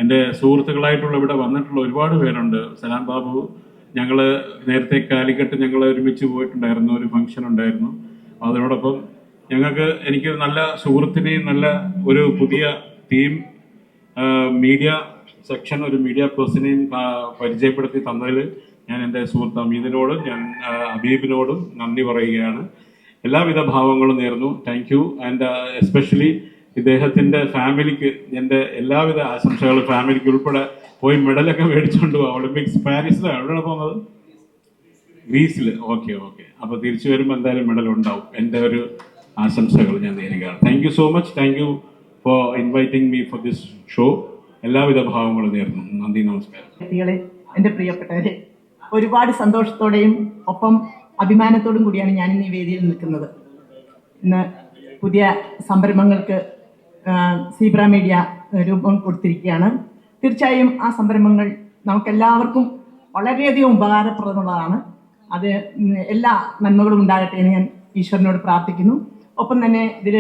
എൻ്റെ സുഹൃത്തുക്കളായിട്ടുള്ള ഇവിടെ വന്നിട്ടുള്ള ഒരുപാട് പേരുണ്ട്. സലാം ബാബു, ഞങ്ങൾ നേരത്തെ കാലിക്കട്ട് ഞങ്ങൾ ഒരുമിച്ച് പോയിട്ടുണ്ടായിരുന്നു, ഒരു ഫംഗ്ഷൻ ഉണ്ടായിരുന്നു. അതിനോടൊപ്പം എനിക്ക് നല്ല സുഹൃത്തിനെയും നല്ല ഒരു പുതിയ ടീം മീഡിയ സെക്ഷൻ, ഒരു മീഡിയ പേഴ്സണെയും പരിചയപ്പെടുത്തി തന്നതിൽ ഞാൻ എൻ്റെ സുഹൃത്ത് അമീദിനോടും അബീബിനോടും നന്ദി പറയുകയാണ്. എല്ലാവിധ ഭാവങ്ങളും നേർന്നു. Thank you. ആൻഡ് എസ്പെഷ്യലി ഇദ്ദേഹത്തിൻ്റെ ഫാമിലിക്ക് എൻ്റെ എല്ലാവിധ ആശംസകളും, ഫാമിലിക്ക് ഉൾപ്പെടെ പോയി മെഡലൊക്കെ മേടിച്ചുകൊണ്ട് പോകാം. ഒളിമ്പിക്സ് പാരീസിലാണ് എവിടെയാണ് പോകുന്നത്? ഗ്രീസിൽ. ഓക്കെ. അപ്പോൾ തിരിച്ചു വരുമ്പോൾ എന്തായാലും മെഡൽ ഉണ്ടാവും. എൻ്റെ ഒരു ആശംസകൾ ഞാൻ നേരുകയാണ്. Thank you so much. Thank you for inviting me for this show. എല്ലാവിധ ഭാവങ്ങളും നേർന്നു. നന്ദി, നമസ്കാരം. എൻ്റെ പ്രിയപ്പെട്ടവരെ, ഒരുപാട് സന്തോഷത്തോടെയും ഒപ്പം അഭിമാനത്തോടും കൂടിയാണ് ഞാൻ ഇന്ന് ഈ വേദിയിൽ നിൽക്കുന്നത്. ഇന്ന് പുതിയ സംരംഭങ്ങൾക്ക് സീബ്ര മീഡിയ രൂപം കൊടുത്തിരിക്കുകയാണ്. തീർച്ചയായും ആ സംരംഭങ്ങൾ നമുക്കെല്ലാവർക്കും വളരെയധികം ഉപകാരപ്രദമുള്ളതാണ്. അത് എല്ലാ നന്മകളും ഉണ്ടാകട്ടെ എന്ന് ഞാൻ ഈശ്വരനോട് പ്രാർത്ഥിക്കുന്നു. ഒപ്പം തന്നെ ഇതിൽ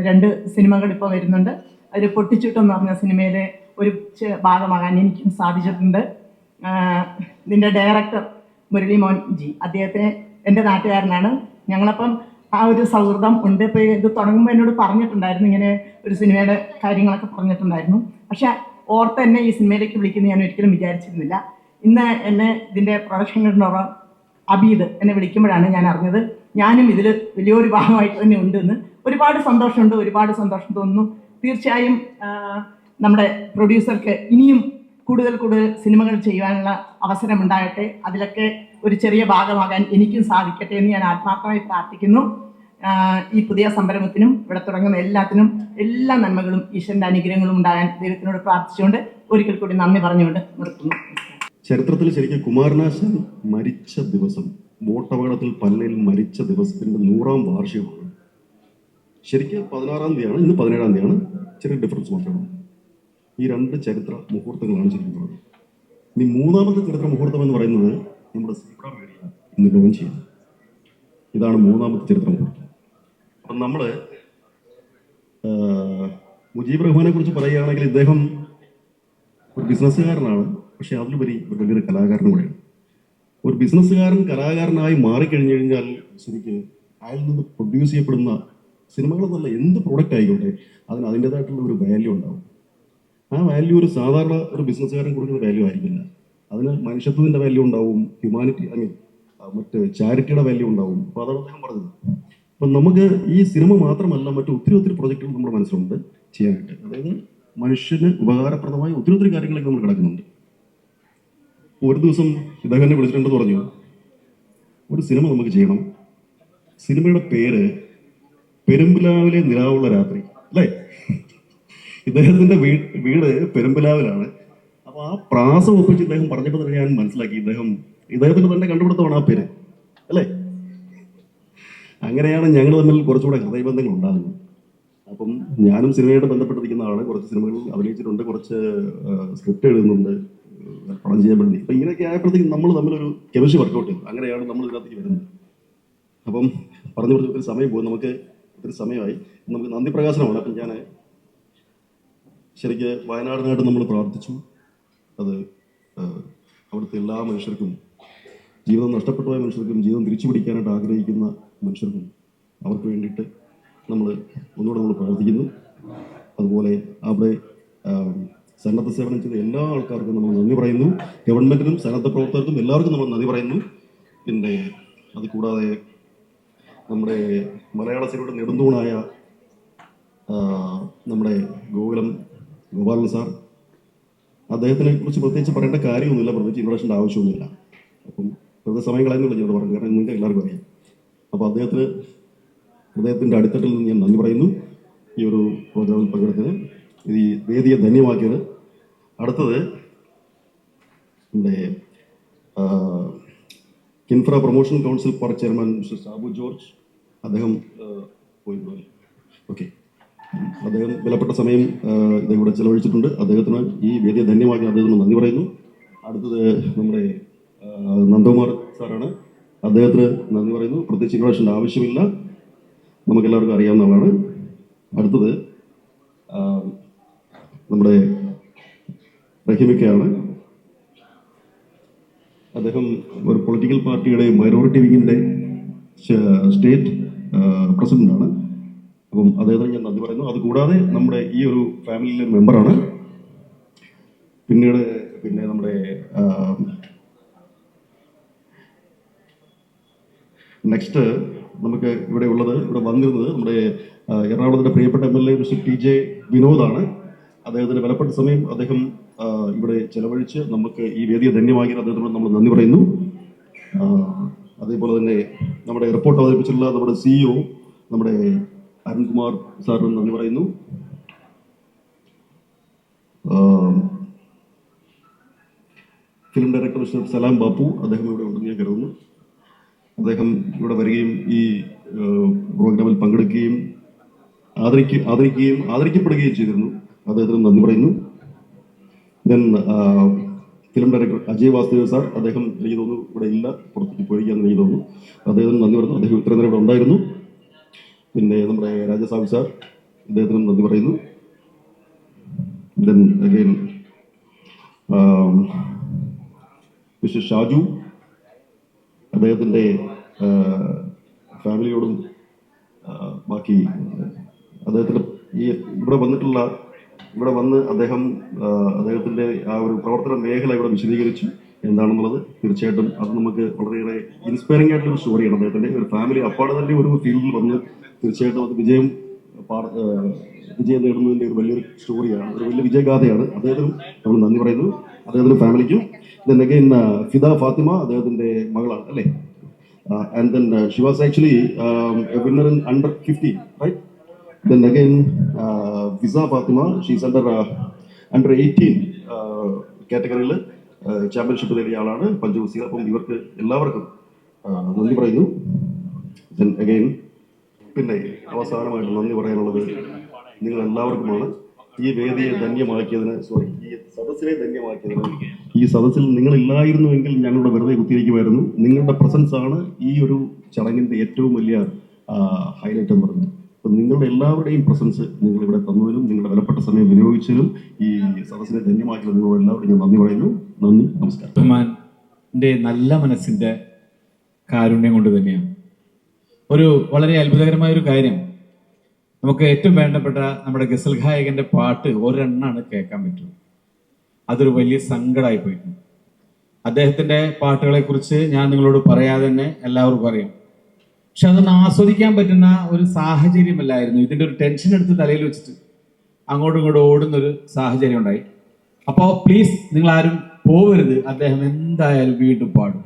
2 സിനിമകൾ ഇപ്പോൾ വരുന്നുണ്ട്. അതിൽ പൊട്ടിച്ചുട്ട് എന്ന് പറഞ്ഞ സിനിമയിലെ ഒരു ഭാഗമാകാൻ എനിക്കും സാധിച്ചിട്ടുണ്ട്. ഇതിൻ്റെ ഡയറക്ടർ മുരളീമോഹൻ ജി, അദ്ദേഹത്തെ എൻ്റെ നാട്ടുകാരനാണ്. ഞങ്ങളപ്പം ആ ഒരു സൗഹൃദം ഉണ്ട്. ഇപ്പോൾ ഇത് തുടങ്ങുമ്പോൾ എന്നോട് പറഞ്ഞിട്ടുണ്ടായിരുന്നു, ഇങ്ങനെ ഒരു സിനിമയുടെ കാര്യങ്ങളൊക്കെ പറഞ്ഞിട്ടുണ്ടായിരുന്നു. പക്ഷേ ഓർത്ത് എന്നെ ഈ സിനിമയിലേക്ക് വിളിക്കുന്നത് ഞാൻ ഒരിക്കലും വിചാരിച്ചിരുന്നില്ല. ഇന്ന് എന്നെ ഇതിൻ്റെ പ്രൊഡക്ഷൻ കൺട്രോളർ അബീദ് എന്നെ വിളിക്കുമ്പോഴാണ് ഞാൻ അറിഞ്ഞത് ഞാനും ഇതിൽ വലിയൊരു ഭാഗമായിട്ട് തന്നെ ഉണ്ടെന്ന്. ഒരുപാട് സന്തോഷമുണ്ട്, ഒരുപാട് സന്തോഷം തോന്നുന്നു. തീർച്ചയായും നമ്മുടെ പ്രൊഡ്യൂസർക്ക് ഇനിയും കൂടുതൽ സിനിമകൾ ചെയ്യുവാനുള്ള അവസരം ഉണ്ടാകട്ടെ. അതിലൊക്കെ ഒരു ചെറിയ ഭാഗമാകാൻ എനിക്കും സാധിക്കട്ടെ എന്ന് ഞാൻ ആത്മാർത്ഥമായി പ്രാർത്ഥിക്കുന്നു. ഈ പുതിയ സംരംഭത്തിനും ഇവിടെ തുടങ്ങുന്ന എല്ലാത്തിനും എല്ലാ നന്മകളും ഈശ്വരൻ്റെ അനുഗ്രഹങ്ങളും ഉണ്ടാകാൻ ദൈവത്തിനോട് പ്രാർത്ഥിച്ചുകൊണ്ട് ഒരിക്കൽ കൂടി നന്ദി പറഞ്ഞുകൊണ്ട് നിർത്തുന്നു. ചരിത്രത്തിൽ ശരിക്കും കുമാരനാശാൻ മരിച്ച ദിവസം, ബോട്ടപകടത്തിൽ പല്ലയിൽ മരിച്ച ദിവസത്തിൻ്റെ 100ാം വാർഷികമാണ്. ശരിക്കും 16-ാം തീയതിയാണ്, ഇന്ന് 17-ാം തീയതിയാണ്. ചെറിയ ഡിഫറൻസ് മാത്രമാണ്. ഈ 2 ചരിത്ര മുഹൂർത്തങ്ങളാണ് ശരിക്കും. ഇനി 3ാമത്തെ ചരിത്ര മുഹൂർത്തം എന്ന് പറയുന്നത് നമ്മുടെ സീബ്ര മീഡിയ ഇന്ന് ലോഞ്ച് ചെയ്യുന്നത്. ഇതാണ് 3ാമത്തെ ചരിത്ര മുഹൂർത്തം. അപ്പം നമ്മൾ മുജീബ് റഹ്മാനെ കുറിച്ച് പറയുകയാണെങ്കിൽ ഇദ്ദേഹം ഒരു ബിസിനസ്സുകാരനാണ്. പക്ഷെ അതിലുപരി ഒരു വലിയൊരു കലാകാരനും കൂടെയാണ്. ഒരു ബിസിനസ്സുകാരൻ കലാകാരനായി മാറിക്കഴിഞ്ഞു കഴിഞ്ഞാൽ ശരിക്കും അയാളിൽ നിന്ന് പ്രൊഡ്യൂസ് ചെയ്യപ്പെടുന്ന സിനിമകളെന്നല്ല, എന്ത് പ്രോഡക്റ്റ് ആയിക്കോട്ടെ അതിന് അതിൻ്റെതായിട്ടുള്ള ഒരു വാല്യൂ ഉണ്ടാവും. ആ വാല്യൂ ഒരു സാധാരണ ഒരു ബിസിനസ്സുകാരൻ കൊടുക്കുന്ന വാല്യൂ ആയിരിക്കില്ല. അതിന് മനുഷ്യത്വത്തിൻ്റെ വാല്യൂ ഉണ്ടാവും, ഹ്യൂമാനിറ്റി മറ്റ് ചാരിറ്റിയുടെ വാല്യൂ ഉണ്ടാവും. അപ്പോൾ അതാണ് അദ്ദേഹം പറഞ്ഞത്. അപ്പം നമുക്ക് ഈ സിനിമ മാത്രമല്ല, മറ്റു ഒത്തിരി പ്രൊജക്റ്റുകൾ നമ്മുടെ മനസ്സിലുണ്ട് ചെയ്യാനായിട്ട്. അതായത് മനുഷ്യന് ഉപകാരപ്രദമായ ഒത്തിരി കാര്യങ്ങളൊക്കെ നമ്മൾ കിടക്കുന്നുണ്ട്. ഒരു ദിവസം ഇദ്ദേഹം എന്നെ വിളിച്ചിട്ടുണ്ടെന്ന് പറഞ്ഞു, ഒരു സിനിമ നമുക്ക് ചെയ്യണം. സിനിമയുടെ പേര് പെരുമ്പിലാവിലെ നിലാവുള്ള രാത്രി, അല്ലേ? ഇദ്ദേഹത്തിൻ്റെ വീട് പെരുമ്പിലാവിലാണ്. അപ്പോൾ ആ പ്രാസം ഒപ്പിച്ച് ഇദ്ദേഹം പറഞ്ഞപ്പോൾ തന്നെ ഞാൻ മനസ്സിലാക്കി ഇദ്ദേഹത്തിന് തന്നെ കണ്ടുപിടുത്തമാണ് ആ പേര്, അല്ലേ? അങ്ങനെയാണ് ഞങ്ങൾ തമ്മിൽ കുറച്ചുകൂടെ ഹൃദയബന്ധങ്ങൾ ഉണ്ടാകുന്നത്. അപ്പം ഞാനും സിനിമയായിട്ട് ബന്ധപ്പെട്ടിരിക്കുന്ന ആളാണ്. കുറച്ച് സിനിമകളിൽ അഭിനയിച്ചിട്ടുണ്ട്, കുറച്ച് സ്ക്രിപ്റ്റ് എഴുതുന്നുണ്ട്, പണം ചെയ്യാൻ വേണ്ടി. അപ്പം ഇങ്ങനെയൊക്കെ ആയപ്പോഴത്തേക്കും നമ്മൾ തമ്മിലൊരു കെമിസ്ട്രി വർക്കൗട്ട് ചെയ്തു. അങ്ങനെയാണ് നമ്മൾ ഇതിനകത്തേക്ക് വരുന്നത്. അപ്പം പറഞ്ഞു ഒത്തിരി സമയം പോകും, നമുക്ക് ഒത്തിരി സമയമായി. നമുക്ക് നന്ദി പ്രകാശനമാണ്. അപ്പം ഞാൻ ശരിക്ക് വയനാടിനായിട്ട് നമ്മൾ പ്രാർത്ഥിച്ചു. അത് അവിടുത്തെ എല്ലാ മനുഷ്യർക്കും, ജീവിതം നഷ്ടപ്പെട്ടുപോയ മനുഷ്യർക്കും, ജീവിതം തിരിച്ചു പിടിക്കാനായിട്ട് ആഗ്രഹിക്കുന്ന മനുഷ്യർക്കും, അവർക്ക് വേണ്ടിയിട്ട് നമ്മൾ പ്രാർത്ഥിക്കുന്നു. അതുപോലെ അവിടെ സന്നദ്ധ സേവനം ചെയ്ത എല്ലാ ആൾക്കാർക്കും നമ്മൾ നന്ദി പറയുന്നു. ഗവൺമെൻറ്റിനും സന്നദ്ധ പ്രവർത്തകർക്കും എല്ലാവർക്കും നമ്മൾ നന്ദി പറയുന്നു. പിന്നെ അത് കൂടാതെ നമ്മുടെ മലയാള സിനിമയുടെ നെടുന്തൂണായ നമ്മുടെ ഗോപാലൻ സാർ, അദ്ദേഹത്തിനെ കുറിച്ച് പ്രത്യേകിച്ച് പറയേണ്ട കാര്യമൊന്നുമില്ല, പ്രത്യേകിച്ച് ഇൻട്രഡക്ഷൻ്റെ ആവശ്യമൊന്നുമില്ല. അപ്പം വെറുതെ സമയം കളയുന്നില്ല ഞാൻ പറഞ്ഞു, കാരണം നിങ്ങൾക്ക് എല്ലാവർക്കും അറിയാം. അപ്പോൾ അദ്ദേഹത്തിൻ്റെ അടിത്തട്ടിൽ നിന്ന് ഞാൻ നന്ദി പറയുന്നു. ഈ ഒരു പ്രോഗ്രാമിൽ പങ്കെടുത്തത്, ഈ വേദിയെ ധന്യമാക്കിയത്. അടുത്തത് നമ്മുടെ KINFRA promotion council for chairman mister Sabu George, അദ്ദേഹം പോയി. ഓക്കെ, അദ്ദേഹം വിലപ്പെട്ട സമയം ഇദ്ദേഹം ഇവിടെ ചെലവഴിച്ചിട്ടുണ്ട്. അദ്ദേഹത്തിന് ഈ വേദിയെ ധന്യമാക്കി അദ്ദേഹത്തിന് നന്ദി പറയുന്നു. അടുത്തത് നമ്മുടെ നന്ദകുമാർ സാറാണ്, അദ്ദേഹത്തിന് നന്ദി പറയുന്നു. പ്രത്യേകിച്ച് ഇൻട്രൊഡക്ഷൻ്റെ ആവശ്യമില്ല, നമുക്കെല്ലാവർക്കും അറിയാവുന്നതാണ്. അടുത്തത് നമ്മുടെ റഹിമിക്കയാണ്. അദ്ദേഹം ഒരു പൊളിറ്റിക്കൽ പാർട്ടിയുടെ മൈനോറിറ്റി വിങ്ങിൻ്റെ സ്റ്റേറ്റ് പ്രസിഡൻ്റാണ്. അപ്പം അദ്ദേഹത്തിന് ഞാൻ നന്ദി പറയുന്നു. അതുകൂടാതെ നമ്മുടെ ഈ ഒരു ഫാമിലിയിലെ മെമ്പറാണ്. പിന്നെ നമ്മുടെ നെക്സ്റ്റ് നമുക്ക് ഇവിടെ വന്നിരുന്നത് നമ്മുടെ എറണാകുളത്തിൻ്റെ പ്രിയപ്പെട്ട MLA മിസ്റ്റർ TJ വിനോദാണ്. അദ്ദേഹത്തിന് വിലപ്പെട്ട സമയം അദ്ദേഹം ഇവിടെ ചെലവഴിച്ച് നമുക്ക് ഈ വേദിയെ ധന്യമാക്കി അദ്ദേഹത്തോട് നമ്മൾ നന്ദി പറയുന്നു. അതേപോലെ തന്നെ നമ്മുടെ റിപ്പോർട്ട് അവതരിപ്പിച്ചിട്ടുള്ള നമ്മുടെ CEO നമ്മുടെ അരുൺകുമാർ സാറിന് നന്ദി പറയുന്നു. ഫിലിം ഡയറക്ടർ മിസ്റ്റർ സലാം ബാപ്പു, അദ്ദേഹം ഇവിടെ ഉണ്ടെന്ന് ഞാൻ കരുതുന്നു. അദ്ദേഹം ഇവിടെ വരികയും ഈ പ്രോഗ്രാമിൽ പങ്കെടുക്കുകയും ആദരിക്കപ്പെടുകയും ചെയ്തിരുന്നു. അദ്ദേഹത്തിന് നന്ദി പറയുന്നു. Then film director Ajay Vasudev sir, അദ്ദേഹം എനിക്ക് തോന്നുന്നു ഇവിടെ ഇല്ല, പുറത്തേക്ക് പോയിരിക്കാന്ന് എനിക്ക് തോന്നുന്നു. അദ്ദേഹത്തിന് നന്ദി പറയുന്നു. അദ്ദേഹം ഇത്രയും നേരം ഇവിടെ ഉണ്ടായിരുന്നു. പിന്നെ നമ്മുടെ രാജസ്വാമി സാർ, ഇദ്ദേഹത്തിനും നന്ദി പറയുന്നു. ദെൻ അഗൈൻ മിസ്റ്റർ ഷാജു, അദ്ദേഹത്തിൻ്റെ ഫാമിലിയോടും ബാക്കി അദ്ദേഹത്തിൻ്റെ ഇവിടെ വന്ന് അദ്ദേഹത്തിൻ്റെ ആ ഒരു പ്രവർത്തന മേഖല ഇവിടെ വിശദീകരിച്ചു എന്താണെന്നുള്ളത്. തീർച്ചയായിട്ടും അത് നമുക്ക് വളരെയേറെ ഇൻസ്പയറിംഗ് ആയിട്ടുള്ള സ്റ്റോറിയാണ്. അദ്ദേഹത്തിൻ്റെ ഒരു ഫാമിലി അപ്പാടെ തന്നെ ഒരു ഫീൽഡിൽ വന്ന് തീർച്ചയായിട്ടും അത് വിജയം നേടുന്നതിൻ്റെ ഒരു വലിയൊരു സ്റ്റോറിയാണ്, ഒരു വലിയ വിജയഗാഥയാണ്. അദ്ദേഹത്തിനും നമ്മൾ നന്ദി പറയുന്നു, അദ്ദേഹത്തിൻ്റെ ഫാമിലിക്കും. ദെൻ അഗൈൻ ഫിദ ഫാത്തിമ, അദ്ദേഹത്തിൻ്റെ മകളാണ് അല്ലേ? And then she was actually a winner in under 15, right? Then again, Fiza Fatima, she's under 18 കാറ്റഗറിയിൽ ചാമ്പ്യൻഷിപ്പ് നേടിയ ആളാണ് പഞ്ചവസിക. അപ്പം ഇവർക്ക് എല്ലാവർക്കും നന്ദി പറയുന്നു. ദെൻ അഗൈൻ പിന്നെ അവസാനമായിട്ട് നന്ദി പറയാനുള്ളത് നിങ്ങൾ എല്ലാവർക്കുമാണ്. ഈ വേദിയെ ധന്യമാക്കിയതിന്, ഈ സദസ്സിനെ ധന്യമാക്കിയതിന്. ഈ സദസ്സിൽ നിങ്ങളില്ലായിരുന്നുവെങ്കിൽ ഞങ്ങളുടെ വെറുതെ കുത്തിയിരിക്കുമായിരുന്നു. നിങ്ങളുടെ പ്രസൻസ് ആണ് ഈ ഒരു ചടങ്ങിൻ്റെ ഏറ്റവും വലിയ ഹൈലൈറ്റ് എന്ന് പറയുന്നത്. നിങ്ങളുടെ എല്ലാവരുടെയും പ്രസൻസ് നിങ്ങൾ ഇവിടെ തന്നതിനും നിങ്ങളുടെ വിലപ്പെട്ട സമയം വിനിയോഗിച്ചതിനും ഈ സദസ്സിനെ ധന്യമാക്കിയത് നിങ്ങളോട് എല്ലാവരും ഞാൻ നന്ദി പറയുന്നു. നന്ദി, നമസ്കാരം. റഹ്മാന്റെ നല്ല മനസ്സിന്റെ കാരുണ്യം കൊണ്ട് തന്നെയാണ്. ഒരു വളരെ അത്ഭുതകരമായ ഒരു കാര്യം, നമുക്ക് ഏറ്റവും വേണ്ടപ്പെട്ട നമ്മുടെ ഗസൽ ഗായകന്റെ പാട്ട് ഒരെണ്ണാണ് കേൾക്കാൻ പറ്റും. അതൊരു വലിയ സങ്കടമായി പോയിട്ടുണ്ട്. അദ്ദേഹത്തിന്റെ പാട്ടുകളെ കുറിച്ച് ഞാൻ നിങ്ങളോട് പറയാതെ തന്നെ എല്ലാവർക്കും അറിയാം. പക്ഷെ അതൊന്ന് ആസ്വദിക്കാൻ പറ്റുന്ന ഒരു സാഹചര്യമല്ലായിരുന്നു. ഇതിൻ്റെ ഒരു ടെൻഷൻ എടുത്ത് തലയിൽ വെച്ചിട്ട് അങ്ങോട്ടും ഇങ്ങോട്ടും ഓടുന്നൊരു സാഹചര്യം ഉണ്ടായി. അപ്പോൾ പ്ലീസ് നിങ്ങൾ ആരും പോവരുത്, അദ്ദേഹം എന്തായാലും വീണ്ടും പാടും.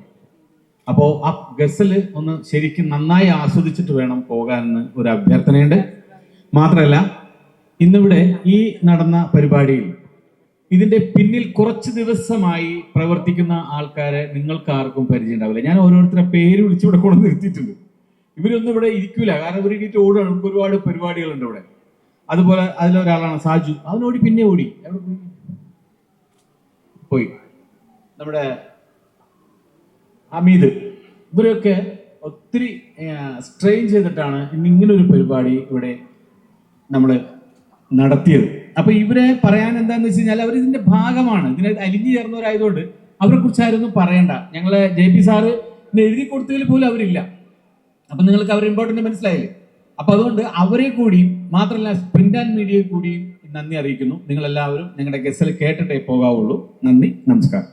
അപ്പോൾ ആ ഗസൽ ഒന്ന് ശരിക്കും നന്നായി ആസ്വദിച്ചിട്ട് വേണം പോകാനെന്ന് ഒരു അഭ്യർത്ഥനയുണ്ട്. മാത്രമല്ല, ഇന്നിവിടെ ഈ നടന്ന പരിപാടിയിൽ ഇതിന്റെ പിന്നിൽ കുറച്ച് ദിവസമായി പ്രവർത്തിക്കുന്ന ആൾക്കാരെ നിങ്ങൾക്ക് ആർക്കും പരിചയം ഉണ്ടാവില്ല. ഞാൻ ഓരോരുത്തരുടെ പേര് വിളിച്ച് ഇവിടെ കൊണ്ടു നിർത്തിയിട്ടുണ്ട്. ഇവരൊന്നും ഇവിടെ ഇരിക്കൂല, കാരണം ഇവർ ഇനിയിട്ട് ഓടുകയാണ്. നമുക്ക് ഒരുപാട് പരിപാടികളുണ്ട് ഇവിടെ. അതുപോലെ അതിലൊരാളാണ് സാജു, അവനോടി പിന്നെ ഓടി എവിടെ പോയി. നമ്മുടെ ഹമീദ്, ഇവരൊക്കെ ഒത്തിരി സ്ട്രെയിൻ ചെയ്തിട്ടാണ് ഇങ്ങനൊരു പരിപാടി ഇവിടെ നമ്മൾ നടത്തിയത്. അപ്പൊ ഇവരെ പറയാൻ എന്താന്ന് വെച്ച് കഴിഞ്ഞാൽ അവർ ഇതിന്റെ ഭാഗമാണ്, ഇതിനെ അലിഞ്ഞു ചേർന്നവരായതുകൊണ്ട് അവരെ കുറിച്ച് ആരൊന്നും പറയണ്ട. ഞങ്ങളെ JP സാറ് എഴുതി കൊടുത്തതിൽ പോലും അവരില്ല. അപ്പൊ നിങ്ങൾക്ക് അവർ ഇമ്പോർട്ടൻ്റ് മനസ്സിലായില്ലേ? അപ്പൊ അതുകൊണ്ട് അവരെ കൂടിയും മാത്രമല്ല പ്രിന്റ് ആൻഡ് മീഡിയയെ കൂടിയും നന്ദി അറിയിക്കുന്നു. നിങ്ങൾ എല്ലാവരും നിങ്ങളുടെ ഗസൽ കേട്ടിട്ടേ പോകാവുള്ളൂ. നന്ദി, നമസ്കാരം.